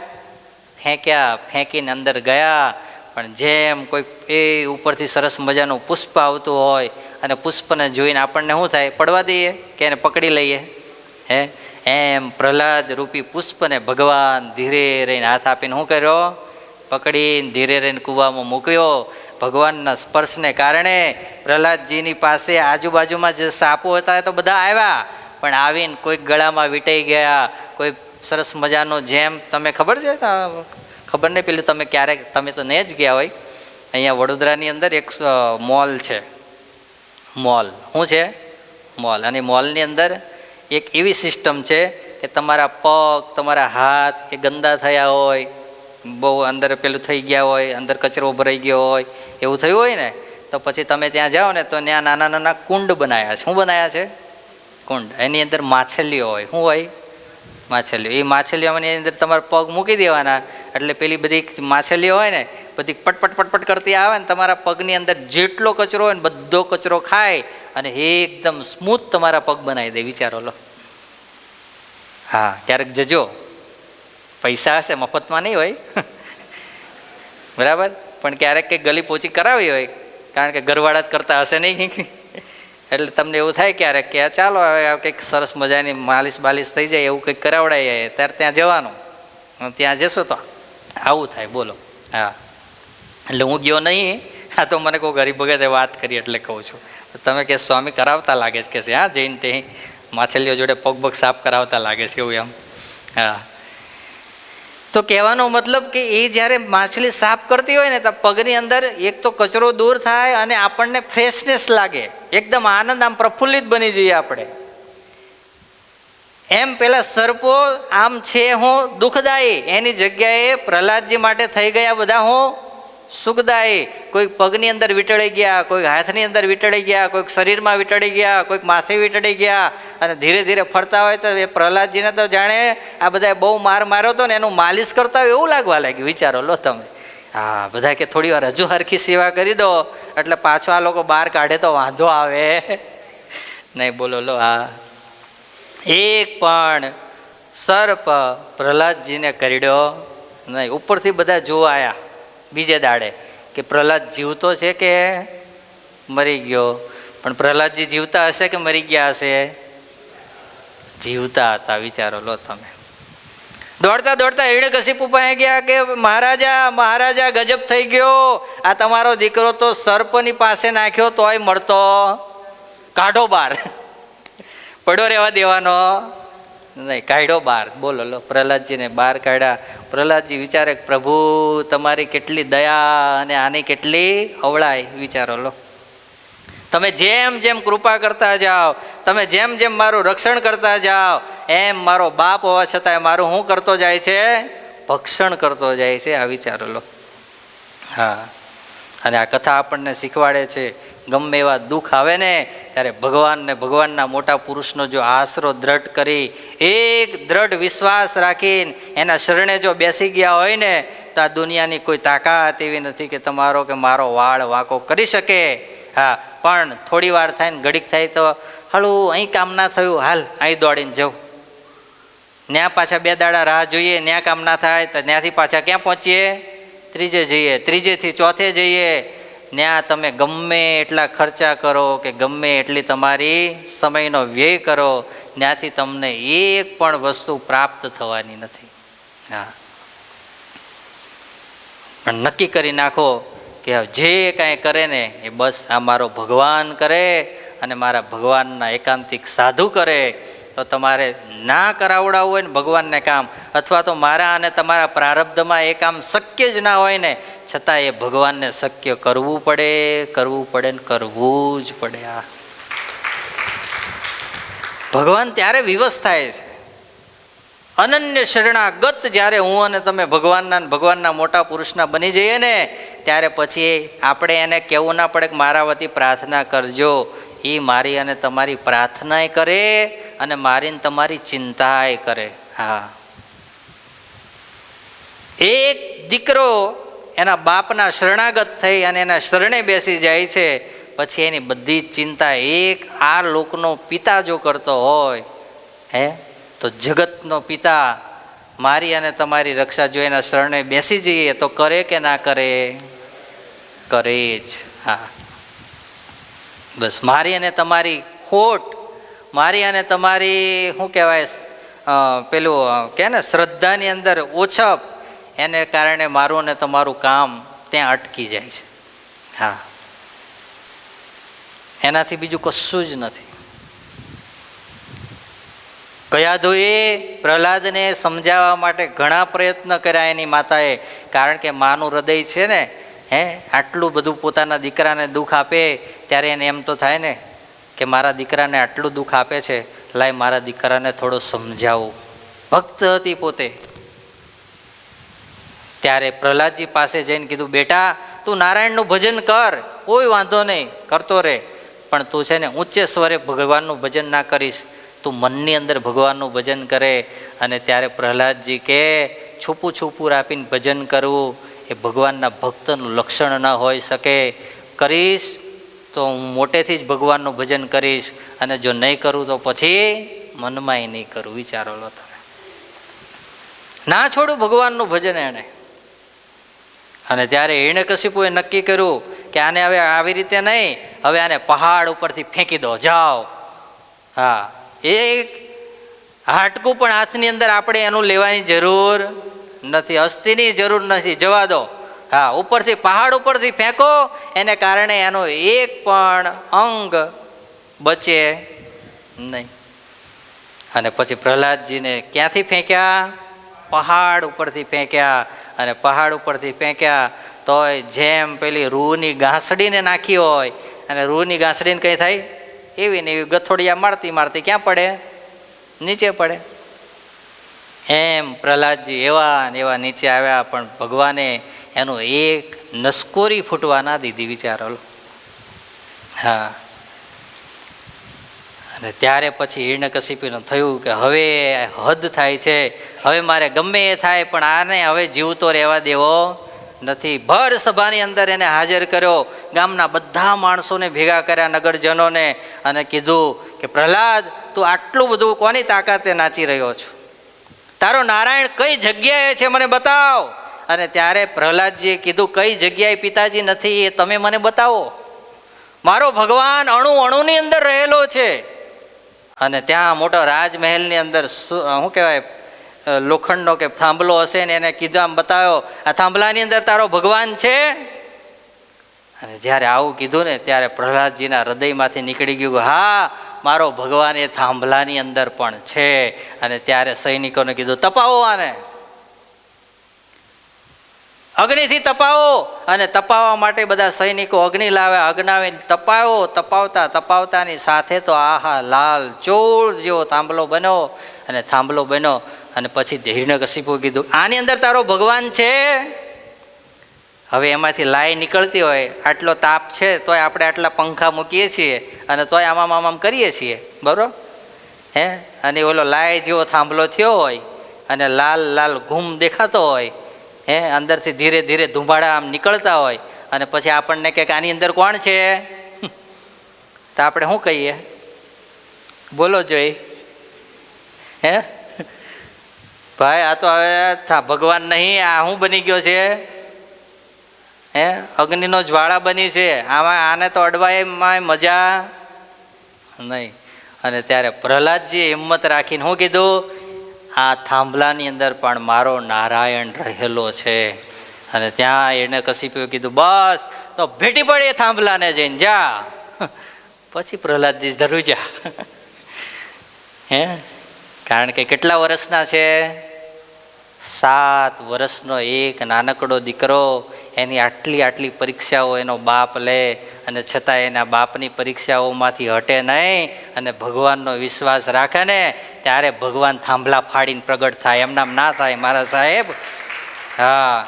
[SPEAKER 1] ફેંક્યા. ફેંકીને અંદર ગયા. પણ જેમ કોઈ એ ઉપરથી સરસ મજાનું પુષ્પ આવતું હોય અને પુષ્પને જોઈને આપણને શું થાય? પડવા દઈએ કે એને પકડી લઈએ? હે, એમ પ્રહલાદ રૂપી પુષ્પને ભગવાન ધીરે રહીને હાથ આપીને શું કર્યો? પકડીને ધીરે રહીને કૂવામાં મૂક્યો. ભગવાનના સ્પર્શને કારણે પ્રહલાદજીની પાસે આજુબાજુમાં જે સાપો હતા એ તો બધા આવ્યા, પણ આવીને કોઈક ગળામાં વીંટાઈ ગયા, કોઈ સરસ મજાનું જેમ તમે ખબર છે, ખબર નહીં પેલું તમે ક્યારેક, તમે તો નહીં જ ગયા હોય, અહીંયા વડોદરાની અંદર એક મોલ છે. મોલ શું છે? મોલ. અને મોલની અંદર એક એવી સિસ્ટમ છે કે તમારા પગ, તમારા હાથ એ ગંદા થયા હોય, બહુ અંદર પેલું થઈ ગયા હોય, અંદર કચરો ભરાઈ ગયો હોય, એવું થયું હોય ને, તો પછી તમે ત્યાં જાઓ ને તો ત્યાં નાના નાના કુંડ બનાવ્યા છે. શું બનાવ્યા છે? કુંડ. એની અંદર માછલીઓ હોય. શું હોય? માછલીઓ. એ માછલીઓની અંદર તમારે પગ મૂકી દેવાના, એટલે પેલી બધી માછલીઓ હોય ને બધી પટપટ પટપટ કરતી આવે ને તમારા પગની અંદર જેટલો કચરો હોય ને બધો કચરો ખાય અને એકદમ સ્મૂથ તમારા પગ બનાવી દે. વિચારો લો. હા, ક્યારેક જજો. પૈસા હશે, મફતમાં નહીં હોય બરાબર, પણ ક્યારેક કંઈક ગલી પોચી કરાવી હોય, કારણ કે ઘરવાળા જ કરતા હશે નહીં, એટલે તમને એવું થાય ક્યારેક કે ચાલો હવે કંઈક સરસ મજાની માલિશ બાલિશ થઈ જાય એવું કંઈક કરાવડાય ત્યારે ત્યાં જવાનું. ત્યાં જશો તો આવું થાય. બોલો. હા, એટલે હું ગયો નહીં, આ તો મને કોઈ ગરીબ ભગતે વાત કરી એટલે કહું છું. તમે કે સ્વામી કરાવતા લાગે છે કે હા, જઈને તે માછલીઓ જોડે પગ પગ સાફ કરાવતા લાગે છે એવું એમ. હા, તો કહેવાનો મતલબ કે એ જ્યારે માછલી સાફ કરતી હોય ને તો પગની અંદર એક તો કચરો દૂર થાય અને આપણને ફ્રેશનેસ લાગે, એકદમ આનંદ, આમ પ્રફુલ્લિત બની જઈએ આપણે. એમ પેલા સર્પો આમ છે હું દુઃખદાયી, એની જગ્યાએ પ્રહલાદજી માટે થઈ ગયા બધા હું સુખદાયી. કોઈક પગની અંદર વીંટળાઈ ગયા, કોઈક હાથની અંદર વીંટળાઈ ગયા, કોઈક શરીરમાં વીંટળાઈ ગયા, કોઈક માથે વીંટળાઈ ગયા, અને ધીરે ધીરે ફરતા હોય તો એ પ્રહલાદજીને તો જાણે આ બધા બહુ માર માર્યો હતો ને એનું માલિશ કરતા હોય એવું લાગવા લાગ્યું. વિચારો લો તમે. હા, બધા કે થોડી વાર હજુ હરખી સેવા કરી દો એટલે પાછો આ લોકો બહાર કાઢે તો વાંધો આવે નહીં. બોલો લો. હા, એક પણ સર્પ પ્રહલાદજીને કરડ્યો નહીં. ઉપરથી બધા જોવા આવ્યા બીજે દાડે કે પ્રહલાદ જીવતો છે કે મરી ગયો. પણ પ્રહલાદજી જીવતા હશે કે મરી ગયા હશે? જીવતા હતા. વિચારો લો તમે. દોડતા દોડતા હિરણ્યકશિપુ પાસે ગયા કે મહારાજા મહારાજા ગજબ થઈ ગયો, આ તમારો દીકરો તો સર્પની પાસે નાખ્યો તોય મળતો, કાઢો બાર. પડ્યો રહેવા દેવાનો નહીં, કાઢ્યો બાર. બોલો લો, પ્રહલાદજીને બહાર કાઢ્યા. પ્રહલાદજી વિચારે પ્રભુ તમારી કેટલી દયા અને આની કેટલી અવળાઈ, વિચારો લો. તમે જેમ જેમ કૃપા કરતા જાઓ, તમે જેમ જેમ મારું રક્ષણ કરતા જાઓ, એમ મારો બાપ હોવા છતાં મારું શું કરતો જાય છે? ભક્ષણ કરતો જાય છે. આ વિચારો લો. હા, અને આ કથા આપણને શીખવાડે છે, ગમે એવા દુઃખ આવે ને ત્યારે ભગવાનને, ભગવાનના મોટા પુરુષનો જો આશરો દ્રઢ કરી, એક દ્રઢ વિશ્વાસ રાખીને એના શરણે જો બેસી ગયા હોય ને, તો આ દુનિયાની કોઈ તાકાત એવી નથી કે તમારો કે મારો વાળ વાંકો કરી શકે. હા, પણ થોડી વાર થાય ને ઘડીક થાય તો હાલું અહીં કામ ના થયું, હાલ અહીં દોડીને જાઉં. ત્યાં પાછા 2 દાડા રાહ જોઈએ, ત્યાં કામ ના થાય તો ત્યાંથી પાછા ક્યાં પહોંચીએ? ત્રીજે જઈએ, ત્રીજેથી ચોથે જઈએ. ત્યાં તમે ગમે એટલા ખર્ચા કરો કે ગમે એટલી તમારી સમયનો વ્યય કરો, ત્યાંથી તમને એક પણ વસ્તુ પ્રાપ્ત થવાની નથી. હા, પણ નક્કી કરી નાખો કે જે કાંઈ કરે ને એ બસ આ મારો ભગવાન કરે અને મારા ભગવાનના એકાંતિક સાધુ કરે. તો તમારે ના કરાવડાવવું હોય ને ભગવાનને કામ, અથવા તો મારા અને તમારા પ્રારબ્ધમાં એ કામ શક્ય જ ના હોય ને, છતાં એ ભગવાનને શક્ય કરવું પડે, કરવું પડે ને કરવું જ પડે. આ ભગવાન ત્યારે વિવશ થાય છે. અનન્ય શરણાગત જ્યારે હું અને તમે ભગવાનના મોટા પુરુષના બની જઈએ ને, ત્યારે પછી આપણે એને કહેવું ના પડે કે મારા વતી પ્રાર્થના કરજો. એ મારી અને તમારી પ્રાર્થનાય કરે અને મારી ને તમારી ચિંતાય કરે. હા, એક દીકરો એના બાપના શરણાગત થઈ અને એના શરણે બેસી જાય છે, પછી એની બધી જ ચિંતા એક આ લોકનો પિતા જો કરતો હોય, હે, તો જગતનો પિતા મારી અને તમારી રક્ષા જો એના શરણે બેસી જઈએ તો કરે કે ના કરે? કરે જ. હા, બસ મારી અને તમારી ખોટ, મારી અને તમારી શું કહેવાય, પેલું કે ને શ્રદ્ધાની અંદર ઓછપ, એને કારણે મારું અને તમારું કામ ત્યાં અટકી જાય છે. હા, એનાથી બીજું કશું જ નથી. કયાધુએ પ્રહલાદને સમજાવવા માટે ઘણા પ્રયત્ન કર્યા એની માતાએ, કારણ કે માનું હૃદય છે ને, હે, આટલું બધું પોતાના દીકરાને દુઃખ આપે ત્યારે એને એમ તો થાય ને કે મારા દીકરાને આટલું દુઃખ આપે છે, લાય મારા દીકરાને થોડો સમજાવું. ભક્ત હતી પોતે. ત્યારે પ્રહલાદજી પાસે જઈને કીધું, બેટા તું નારાયણનું ભજન કર, કોઈ વાંધો નહીં, કરતો રહે, પણ તું છે ને ઊંચે સ્વરે ભગવાનનું ભજન ના કરીશ, તું મનની અંદર ભગવાનનું ભજન કરે. અને ત્યારે પ્રહલાદજી કે છૂપું છૂપું આપીને ભજન કરવું એ ભગવાનના ભક્તનું લક્ષણ ન હોઈ શકે. કરીશ તો હું મોટેથી જ ભગવાનનું ભજન કરીશ, અને જો નહીં કરું તો પછી મનમાંય નહીં કરું. વિચારો લો તમે. ના છોડું ભગવાનનું ભજન એણે. અને ત્યારે હિરણ્યકશિપુએ નક્કી કર્યું કે આને હવે આવી રીતે નહીં, હવે આને પહાડ ઉપરથી ફેંકી દો, જાઓ. હા, એક હાડકું પણ હાથની અંદર આપણે એનું લેવાની જરૂર નથી, અસ્થિની જરૂર નથી, જવા દો. હા, ઉપરથી પહાડ ઉપરથી ફેંકો, એને કારણે એનો એક પણ અંગ બચે નહીં. અને પછી પ્રહલાદજીને ક્યાંથી ફેંક્યા? પહાડ ઉપરથી ફેંક્યા. અને પહાડ ઉપરથી ફેંક્યા તોય જેમ પેલી રૂની ઘાસડીને નાખી હોય, અને રૂની ઘાસડીને કંઈ થાય એવી ને એવી ગથોડિયા મારતી મારતી ક્યાં પડે? નીચે પડે. એમ પ્રહલાદજી એવા ને એવા નીચે આવ્યા, પણ ભગવાને એનું એક નસકોરી ફૂટવા ના દીધી. વિચારો. હા, અને ત્યારે પછી હિરણ્યકશિપુને થયું કે હવે હદ થાય છે, હવે મારે ગમે એ થાય પણ આને હવે જીવતો રહેવા દેવો નથી. ભર સભાની અંદર એને હાજર કર્યો, ગામના બધા માણસોને ભેગા કર્યા, નગરજનોને, અને કીધું કે પ્રહલાદ, તું આટલું બધું કોની તાકાતે નાચી રહ્યો છો? તારો નારાયણ કઈ જગ્યાએ છે મને બતાવ. અને ત્યારે પ્રહલાદજીએ કીધું, કઈ જગ્યાએ પિતાજી નથી એ તમે મને બતાવો. મારો ભગવાન અણુ અણુની અંદર રહેલો છે. અને ત્યાં મોટો રાજમહેલની અંદર શું કહેવાય, લોખંડનો કે થાંભલો હશે ને એને કીધું, આમ બતાવ્યો, આ થાંભલાની અંદર તારો ભગવાન છે. અને જ્યારે આવું કીધું ને ત્યારે પ્રહલાદજીના હૃદયમાંથી નીકળી ગયું, હા મારો ભગવાન એ થાંભલાની અંદર પણ છે. અને ત્યારે સૈનિકોને કીધું, તપાવો આને, અગ્નિથી તપાવો. અને તપાવવા માટે બધા સૈનિકો અગ્નિ લાવ્યા, અગ્નાવી તપાવ્યો. તપાવતા તપાવતાની સાથે તો આહા લાલ ચોળ જેવો થાંભલો બન્યો. અને થાંભલો બન્યો અને પછી હિરણ્યકશિપુએ કીધું, આની અંદર તારો ભગવાન છે. હવે એમાંથી લાઈ નીકળતી હોય, આટલો તાપ છે તોય આપણે આટલા પંખા મૂકીએ છીએ અને તોય આમામ આમામ કરીએ છીએ, બરાબર હે. અને ઓલો લાઈ જેવો થાંભલો થયો હોય અને લાલ લાલ ઘૂમ દેખાતો હોય, હે, અંદરથી ધીરે ધીરે ધુમાડા આમ નીકળતા હોય, અને પછી આપણને કે આની અંદર કોણ છે, તો આપણે શું કહીએ? બોલો જોઈ, હે ભાઈ, આ તો હવે ભગવાન નહીં, આ શું બની ગયો છે? હે, અગ્નિનો જ્વાળા બની છે. આમાં આને તો અડવાયમાં મજા નહીં. અને ત્યારે પ્રહલાદજીએ હિંમત રાખીને શું કીધું? આ થાંભલાની અંદર પણ મારો નારાયણ રહેલો છે. અને ત્યાં એને કશિપુએ કીધું, બસ તો ભેટી પડે થાંભલાને જઈને જા. પછી પ્રહલાદજી ધ્રુજા, હે, કારણ કે કેટલા વર્ષના છે? 7 વર્ષનો એક નાનકડો દીકરો, એની આટલી આટલી પરીક્ષાઓ એનો બાપ લે, અને છતાં એના બાપની પરીક્ષાઓમાંથી હટે નહીં અને ભગવાનનો વિશ્વાસ રાખે ને, ત્યારે ભગવાન થાંભલા ફાડીને પ્રગટ થાય. એમનામ ના થાય મારા સાહેબ. હા,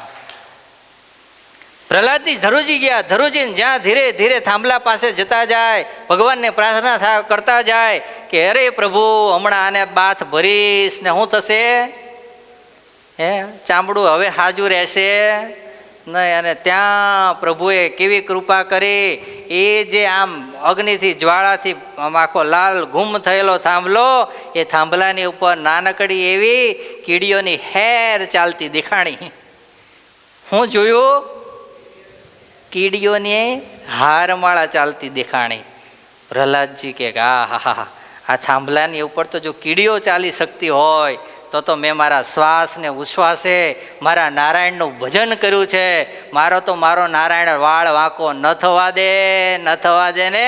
[SPEAKER 1] પ્રહલાદજી ધરુજી ગયા. ધરુજીને જ્યાં ધીરે ધીરે થાંભલા પાસે જતા જાય, ભગવાનને પ્રાર્થના કરતા જાય કે અરે પ્રભુ, હમણાં આને બાથ ભરીશ ને શું થશે? હે, ચામડું હવે હાજુ રહેશે નહીં. અને ત્યાં પ્રભુએ કેવી કૃપા કરી, એ જે આમ અગ્નિથી જ્વાળાથી આખો લાલ ગુમ થયેલો થાંભલો, એ થાંભલાની ઉપર નાનકડી એવી કીડીઓની હેર ચાલતી દેખાણી. હું જોયું? કીડીઓની હારમાળા ચાલતી દેખાણી. પ્રહલાદજી કે આ હા હા, આ થાંભલાની ઉપર તો જો કીડીઓ ચાલી શકતી હોય તો મેં મારા શ્વાસ ને ઉશ્વાસે મારા નારાયણનું ભજન કર્યું છે. મારો નારાયણ વાળ વાંકો ન થવા દે, ન થવા દે ને.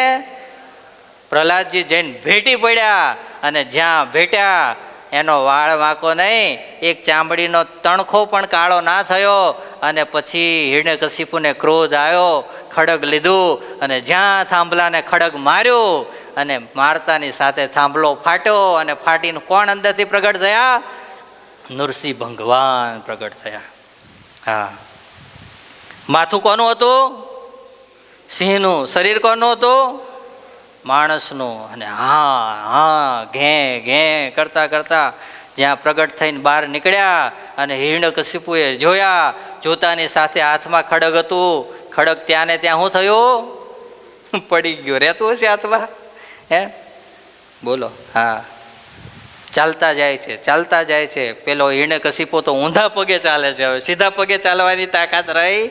[SPEAKER 1] પ્રહલાદજી જઈને ભેટી પડ્યા, અને જ્યાં ભેટ્યા એનો વાળ વાંકો નહીં, એક ચામડીનો તણખો પણ કાળો ના થયો. અને પછી હિરણ્યકશિપુને ક્રોધ આવ્યો, ખડગ લીધું અને જ્યાં થાંભલાને ખડગ માર્યો, અને મારતાની સાથે થાંભલો ફાટ્યો. અને ફાટીને કોણ અંદરથી પ્રગટ થયા? નૃસિંહ ભગવાન પ્રગટ થયા. હા, માથું કોનું હતું? સિંહનું. શરીર કોનું હતું? માણસનું. અને હા હા ઘે ઘે કરતા કરતા જ્યાં પ્રગટ થઈને બહાર નીકળ્યા, અને હિરણ્યકશિપુએ જોયા, જોતાની સાથે હાથમાં ખડગ હતું. ખડગ ત્યાં ને ત્યાં શું થયું? પડી ગયો. રહેતું હશે હાથમાં, હે, બોલો. હા, ચાલતા જાય છે, ચાલતા જાય છે. પેલો હિરણ્યકશિપુ તો ઊંધા પગે ચાલે છે, હવે સીધા પગે ચાલવાની તાકાત રહી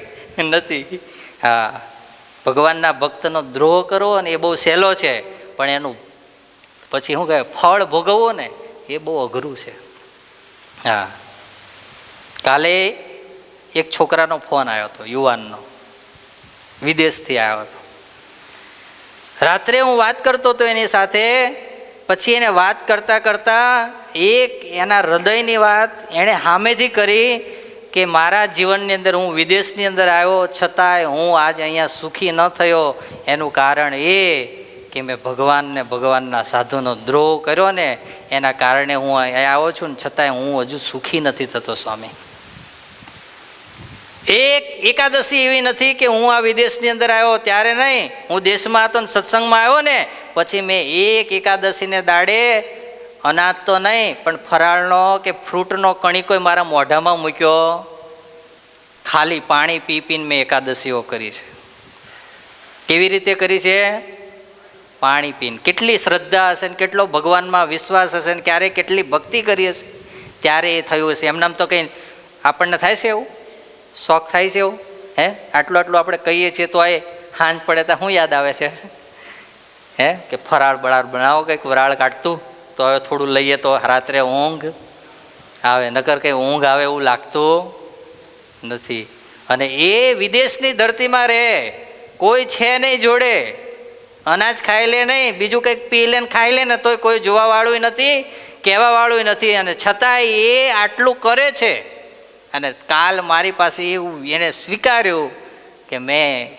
[SPEAKER 1] નથી. હા, ભગવાનના ભક્તનો દ્રોહ કરવો ને એ બહુ સહેલો છે, પણ એનું પછી શું કહે, ફળ ભોગવવો ને એ બહુ અઘરું છે. હા, કાલે એક છોકરાનો ફોન આવ્યો હતો, યુવાનનો, વિદેશથી આવ્યો હતો. રાત્રે હું વાત કરતો હતો એની સાથે. પછી એને વાત કરતાં કરતાં એક એના હૃદયની વાત એણે સામેથી કરી કે મારા જીવનની અંદર હું વિદેશની અંદર આવ્યો છતાંય હું આજ અહીંયા સુખી ન થયો. એનું કારણ એ કે મેં ભગવાનને, ભગવાનના સાધુનો દ્રોહ કર્યો ને, એના કારણે હું અહીંયા આવ્યો છું ને, છતાંય હું હજુ સુખી નથી થતો સ્વામી. એક એકાદશી એવી નથી કે હું આ વિદેશની અંદર આવ્યો ત્યારે નહીં, હું દેશમાં હતો ને સત્સંગમાં આવ્યો ને, પછી મેં એક એકાદશીને દાડે અનાજ તો નહીં પણ ફરાળનો કે ફ્રૂટનો કણિકોય મારા મોઢામાં મૂક્યો. ખાલી પાણી પી પીને મેં એકાદશીઓ કરી છે. કેવી રીતે કરી છે? પાણી પીને. કેટલી શ્રદ્ધા હશે ને, કેટલો ભગવાનમાં વિશ્વાસ હશે ને, ક્યારે કેટલી ભક્તિ કરી હશે ત્યારે એ થયું હશે. એમનામ તો કંઈ આપણને થાય છે એવું? શોખ થાય છે એવું? હે, આટલું આટલું આપણે કહીએ છીએ તો એ સાંજ પડે તો શું યાદ આવે છે? હે, કે ફરાળ બરાળ બનાવો, કંઈક વરાળ કાઢતું તો હવે થોડું લઈએ તો રાત્રે ઊંઘ. આવે, નકર કંઈ ઊંઘ આવે એવું લાગતું નથી. અને એ વિદેશની ધરતીમાં રહે, કોઈ છે નહીં જોડે, અનાજ ખાઈ લે નહીં, બીજું કંઈક પી લે ને ખાઈ લે ને તોય કોઈ જોવાવાળું નથી, કહેવાવાળું નથી, અને છતાંય એ આટલું કરે છે. અને કાલ મારી પાસે એવું એને સ્વીકાર્યું કે મેં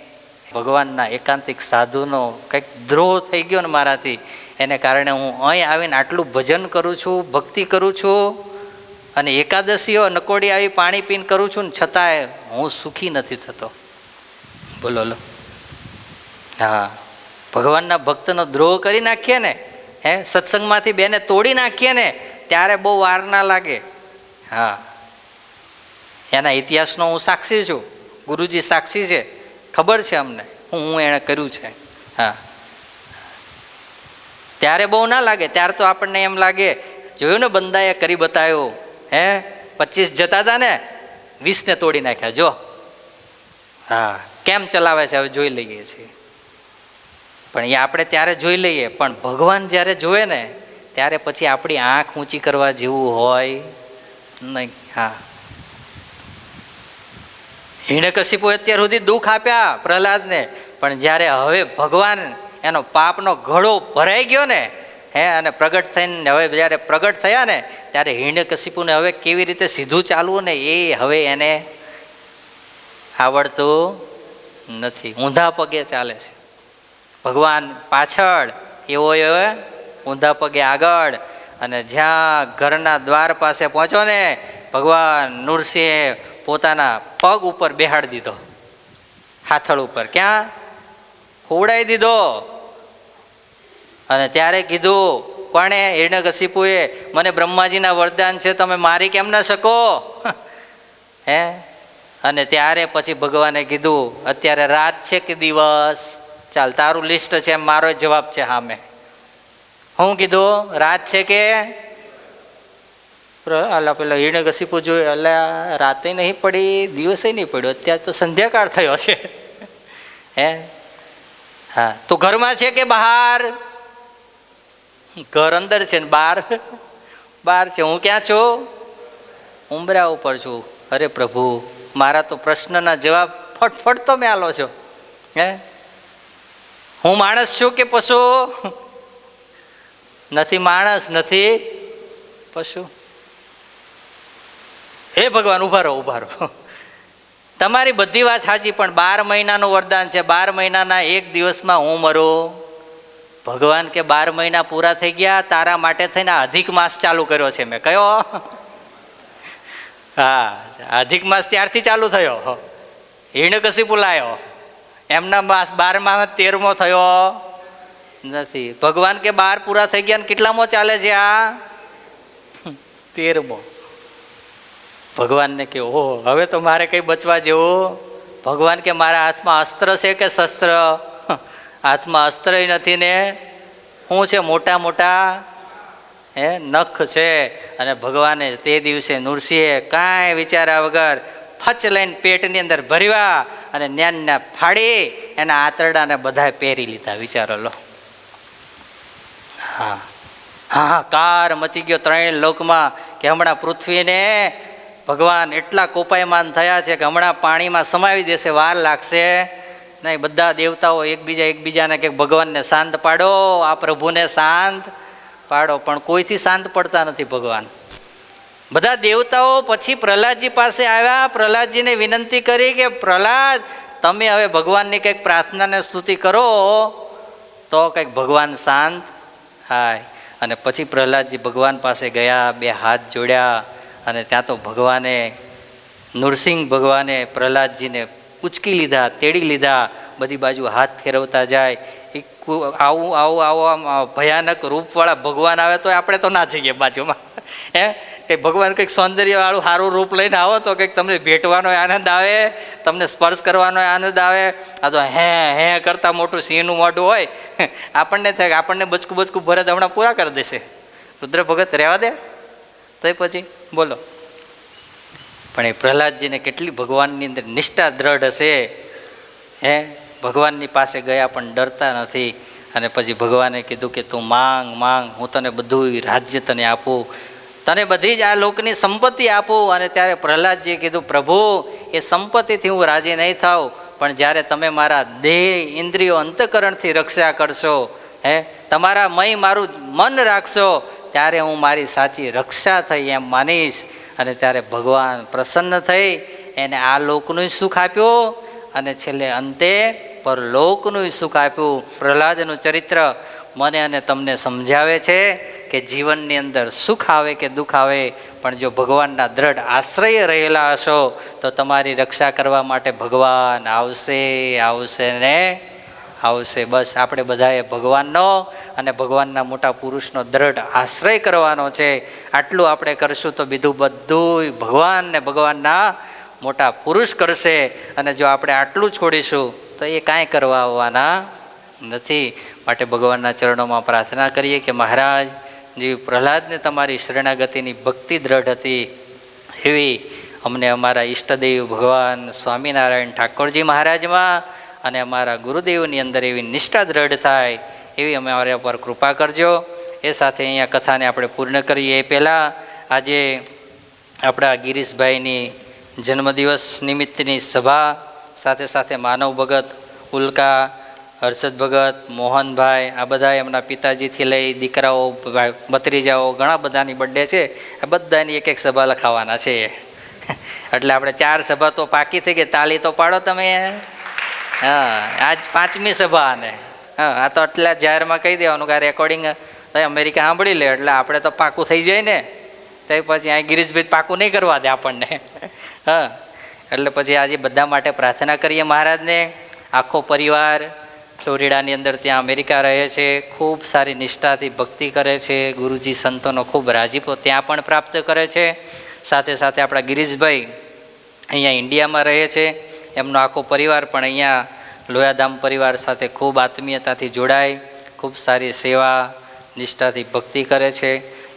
[SPEAKER 1] ભગવાનના એકાંતિક સાધુનો કંઈક દ્રોહ થઈ ગયો ને મારાથી, એને કારણે હું અહીં આવીને આટલું ભજન કરું છું, ભક્તિ કરું છું, અને એકાદશીઓ નકોડી આવી પાણી પીને કરું છું ને છતાંય હું સુખી નથી થતો. બોલો લો. હા, ભગવાનના ભક્તનો દ્રોહ કરી નાખીએ ને, સત્સંગમાંથી બેને તોડી નાખીએ ને ત્યારે બહુ વાર ના લાગે. હા, એના ઇતિહાસનો હું સાક્ષી છું, ગુરુજી સાક્ષી છે, ખબર છે અમને હું એણે કર્યું છે. હા, ત્યારે બહુ ના લાગે, ત્યારે તો આપણને એમ લાગે, જોયું ને બંદાએ કરી બતાવ્યું, 25 જતા હતા ને 20ને તોડી નાખ્યા, જો હા કેમ ચલાવે છે હવે જોઈ લઈએ છીએ. પણ એ આપણે ત્યારે જોઈ લઈએ, પણ ભગવાન જ્યારે જોવે ને ત્યારે પછી આપણી આંખ ઊંચી કરવા જેવું હોય નહીં. હા, હિરણ્યકશિપુ અત્યાર સુધી દુઃખ આપ્યા પ્રહલાદને, પણ જ્યારે હવે ભગવાન એનો પાપનો ઘડો ભરાઈ ગયો ને, અને પ્રગટ થઈને હવે જ્યારે પ્રગટ થયા ને ત્યારે હિરણ્યકશિપુને હવે કેવી રીતે સીધું ચાલવું ને એ હવે એને આવડતું નથી, ઊંધા પગે ચાલે છે. ભગવાન પાછળ, એવો ઊંધા પગે આગળ. અને જ્યાં ઘરના દ્વાર પાસે પહોંચો ને ભગવાન નૃસિંહે પોતાના પગ ઉપર બેહાડી દીધો, હાથળ ઉપર, ક્યાં હોવડાવી દીધો. અને ત્યારે કીધું કોણે? હિરણ્યકશિપુએ, મને બ્રહ્માજીના વરદાન છે, તમે મારી કેમ ના શકો? અને ત્યારે પછી ભગવાને કીધું, અત્યારે રાત છે કે દિવસ? ચાલ તારું લિસ્ટ છે, મારો જવાબ છે સામે. હું કીધું? રાત છે કે? અલા પેલા હિરણ્યકશિપુ જોયું, અલા રાતે નહીં પડી, દિવસે નહીં પડ્યો, અત્યારે તો સંધ્યાકાળ થયો છે. હા, તું ઘરમાં છે કે બહાર? ઘર અંદર છે ને બહાર બહાર છે. હું ક્યાં છું? ઉંબરા ઉપર છું. અરે પ્રભુ, મારા તો પ્રશ્નના જવાબ ફટફટ તો મેં આલો છો. હું માણસ છું કે પશુ? નથી માણસ, નથી પશુ. હે ભગવાન, ઉભા રહો, ઉભા રહો. તમારી બધી વાત સાચી, પણ 12 મહિનાનું વરદાન છે, 12 મહિનાના એક દિવસમાં હું મરું. ભગવાન કે 12 મહિના પૂરા થઈ ગયા, તારા માટે થઈને અધિક માસ ચાલુ કર્યો છે મેં. કયો? હા, અધિક માસ ત્યારથી ચાલુ થયો. હિરણ્યકશિપુ લાયો, એમના માસ 12માં 13મો થયો નથી. ભગવાન કે 12 પૂરા થઈ ગયા ને કેટલામો ચાલે છે આ? 13મો. ભગવાનને કે ઓહો, હવે તો મારે કઈ બચવા જેવું? ભગવાન કે મારા હાથમાં અસ્ત્ર છે કે શસ્ત્ર? હાથમાં અસ્ત્ર નથી ને શું છે? મોટા મોટા નખ છે. અને ભગવાને તે દિવસે નૃસિંહે કાંઈ વિચાર્યા વગર ફચ લઈને પેટની અંદર ભર્યા અને ન્યાનને ફાડી એના આંતરડાને બધા પહેરી લીધા. વિચારો લો. હા, હાહાકાર મચી ગયો 3 લોકમાં કે હમણાં પૃથ્વીને ભગવાન એટલા કોપાયમાન થયા છે કે હમણાં પાણીમાં સમાવી દેશે, વાર લાગશે નહીં. બધા દેવતાઓ એકબીજાને કે ભગવાનને શાંત પાડો, આ પ્રભુને શાંત પાડો, પણ કોઈથી શાંત પડતા નથી ભગવાન. બધા દેવતાઓ પછી પ્રહલાદજી પાસે આવ્યા, પ્રહલાદજીને વિનંતી કરી કે પ્રહલાદ, તમે હવે ભગવાનની કંઈક પ્રાર્થનાને સ્તુતિ કરો તો કંઈક ભગવાન શાંત થાય. અને પછી પ્રહલાદજી ભગવાન પાસે ગયા, 2 હાથ જોડ્યા, અને ત્યાં તો ભગવાને, નૃસિંહ ભગવાને પ્રહલાદજીને ઉચકી લીધા, તેડી લીધા, બધી બાજુ હાથ ફેરવતા જાય. આવું ભયાનક રૂપવાળા ભગવાન આવે તો આપણે તો ના જઈએ બાજુમાં. કે ભગવાન કંઈક સૌંદર્યવાળું સારું રૂપ લઈને આવો તો કંઈક તમને ભેટવાનો આનંદ આવે, તમને સ્પર્શ કરવાનો આનંદ આવે. આ તો હે કરતા મોટું સિંહનું મોઢું હોય, આપણને થાય આપણને બચકું ભરત હમણાં પૂરા કરી દેશે. રુદ્ર ભગત રહેવા દે તો પછી બોલો. પણ એ પ્રહલાદજીને કેટલી ભગવાનની અંદર નિષ્ઠા દ્રઢ હશે. ભગવાનની પાસે ગયા પણ ડરતા નથી. અને પછી ભગવાને કીધું કે તું માંગ, હું તને બધું રાજ્ય તને આપું. તને બધી જ આ લોકની સંપત્તિ આપું. અને ત્યારે પ્રહલાદજીએ કીધું, પ્રભુ એ સંપત્તિથી હું રાજી નહીં થાઉં, પણ જ્યારે તમે મારા દેહ ઇન્દ્રિયો અંતઃકરણથી રક્ષા કરશો, તમારા મય મારું મન રાખશો, ત્યારે હું મારી સાચી રક્ષા થઈ એમ માનીશ. અને ત્યારે ભગવાન પ્રસન્ન થઈ એને આ લોકનું સુખ આપ્યું અને છેલ્લે અંતે પરલોકનું સુખ આપ્યું. પ્રહલાદનું ચરિત્ર મને અને તમને સમજાવે છે કે જીવનની અંદર સુખ આવે કે દુઃખ આવે, પણ જો ભગવાનના દ્રઢ આશ્રય રહેલા હશો તો તમારી રક્ષા કરવા માટે ભગવાન આવશે આવશે ને આવશે. બસ આપણે બધાએ ભગવાનનો અને ભગવાનના મોટા પુરુષનો દ્રઢ આશ્રય કરવાનો છે. આટલું આપણે કરશું તો બીજું બધું ભગવાન ને ભગવાનના મોટા પુરુષ કરશે. અને જો આપણે આટલું છોડીશું તો એ કાંઈ કરવા આવવાના નથી. માટે ભગવાનના ચરણોમાં પ્રાર્થના કરીએ કે મહારાજ જેવી પ્રહલાદને તમારી શરણાગતિની ભક્તિ દ્રઢ હતી એવી અમને અમારા ઈષ્ટદેવ ભગવાન સ્વામિનારાયણ ઠાકોરજી મહારાજમાં અને અમારા ગુરુદેવની અંદર એવી નિષ્ઠા દ્રઢ થાય એવી અમારા પર કૃપા કરજો. એ સાથે અહીંયા કથાને આપણે પૂર્ણ કરીએ એ પહેલાં આજે આપણા ગિરીશભાઈની જન્મદિવસ નિમિત્તની સભા, સાથે સાથે માનવ ભગત, ઉલ્કા, હર્ષદ ભગત, મોહનભાઈ, આ બધા એમના પિતાજીથી લઈ દીકરાઓ, ભત્રીજાઓ, ઘણા બધાની બર્થડે છે. આ બધાની એક એક સભા લખાવાના છે. એટલે આપણે 4 સભા તો પાકી થઈ ગઈ. તાલી તો પાડો તમે. હા, આજ 5મી સભા. અને હા, આ તો એટલા જાહેરમાં કહી દેવાનું કે રેકોર્ડિંગ અમેરિકા સાંભળી લે એટલે આપણે તો પાકું થઈ જાય ને. તો પછી અહીં ગિરીશભાઈ પાકું નહીં કરવા દે આપણને. હા, એટલે પછી આજે બધા માટે પ્રાર્થના કરીએ મહારાજને. આખો પરિવાર ફ્લોરિડાની અંદર ત્યાં અમેરિકા રહે છે, ખૂબ સારી નિષ્ઠાથી ભક્તિ કરે છે, ગુરુજી સંતોનો ખૂબ રાજીપો ત્યાં પણ પ્રાપ્ત કરે છે. સાથે સાથે આપણા ગિરીશભાઈ અહીંયા ઇન્ડિયામાં રહે છે, એમનો આખો પરિવાર પણ અહીંયા લોયાધામ પરિવાર સાથે ખૂબ આત્મીયતાથી જોડાય, ખૂબ સારી સેવા નિષ્ઠાથી ભક્તિ કરે છે.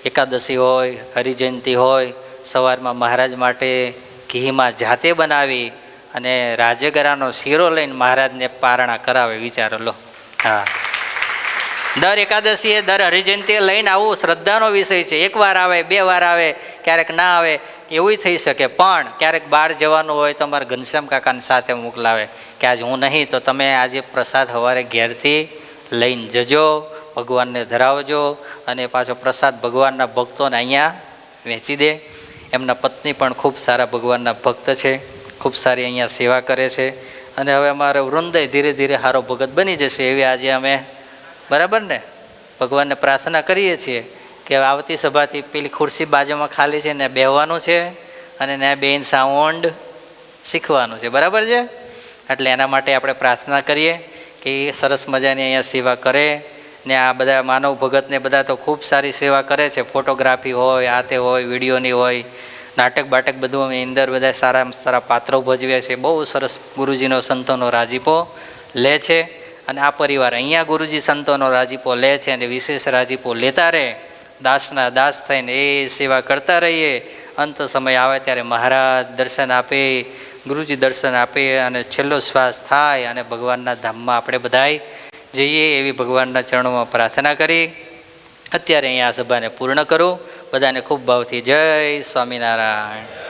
[SPEAKER 1] એકાદશી હોય, હરિજયંતિ હોય, સવારમાં મહારાજ માટે ઘીમાં જાતે બનાવી અને રાજગરાનો શીરો લઈને મહારાજને પારણા કરાવે. વિચારો લો. હા, દર એકાદશીએ, દર હરિજયંતિએ લઈને આવું શ્રદ્ધાનો વિષય છે. 1 વાર આવે, 2 વાર આવે, ક્યારેક ના આવે, એવું થઈ શકે. પણ ક્યારેક બહાર જવાનું હોય તો અમારા ઘનશ્યામ કાકાની સાથે મોકલાવે કે આજ હું નહીં તો તમે આજે પ્રસાદ સવારે ઘેરથી લઈને જજો, ભગવાનને ધરાવજો. અને પાછો પ્રસાદ ભગવાનના ભક્તોને અહીંયા વહેંચી દે. એમના પત્ની પણ ખૂબ સારા ભગવાનના ભક્ત છે, ખૂબ સારી અહીંયા સેવા કરે છે. અને હવે અમારો વૃંદય ધીરે ધીરે સારો ભગત બની જશે એવી આજે અમે, બરાબર ને, ભગવાનને પ્રાર્થના કરીએ છીએ કે આવતી સભાથી પેલી ખુરશી બાજુમાં ખાલી છે ને બેહવાનું છે અને ને બેન સાઉન્ડ શીખવાનું છે. બરાબર છે? એટલે એના માટે આપણે પ્રાર્થના કરીએ કે એ સરસ મજાની અહીંયા સેવા કરે. ને આ બધા માનવ ભગતને બધા તો ખૂબ સારી સેવા કરે છે. ફોટોગ્રાફી હોય, આ તે હોય, વિડીયોની હોય, નાટક બાટક બધું એની અંદર બધા સારા સારા પાત્રો ભજવે છે. બહુ સરસ ગુરુજીનો સંતોનો રાજીપો લે છે. અને આ પરિવાર અહીંયા ગુરુજી સંતોનો રાજીપો લે છે અને વિશેષ રાજીપો લેતા રહે. દાસના દાસ થઈને એ સેવા કરતા રહીએ. અંત સમય આવે ત્યારે મહારાજ દર્શન આપે, ગુરુજી દર્શન આપે અને છેલ્લો શ્વાસ થાય અને ભગવાનના ધામમાં આપણે બધાય જઈએ એવી ભગવાનના ચરણોમાં પ્રાર્થના કરી અત્યારે અહીંયા આ સભાને પૂર્ણ કરું. બધાને ખૂબ ભાવથી જય સ્વામિનારાયણ.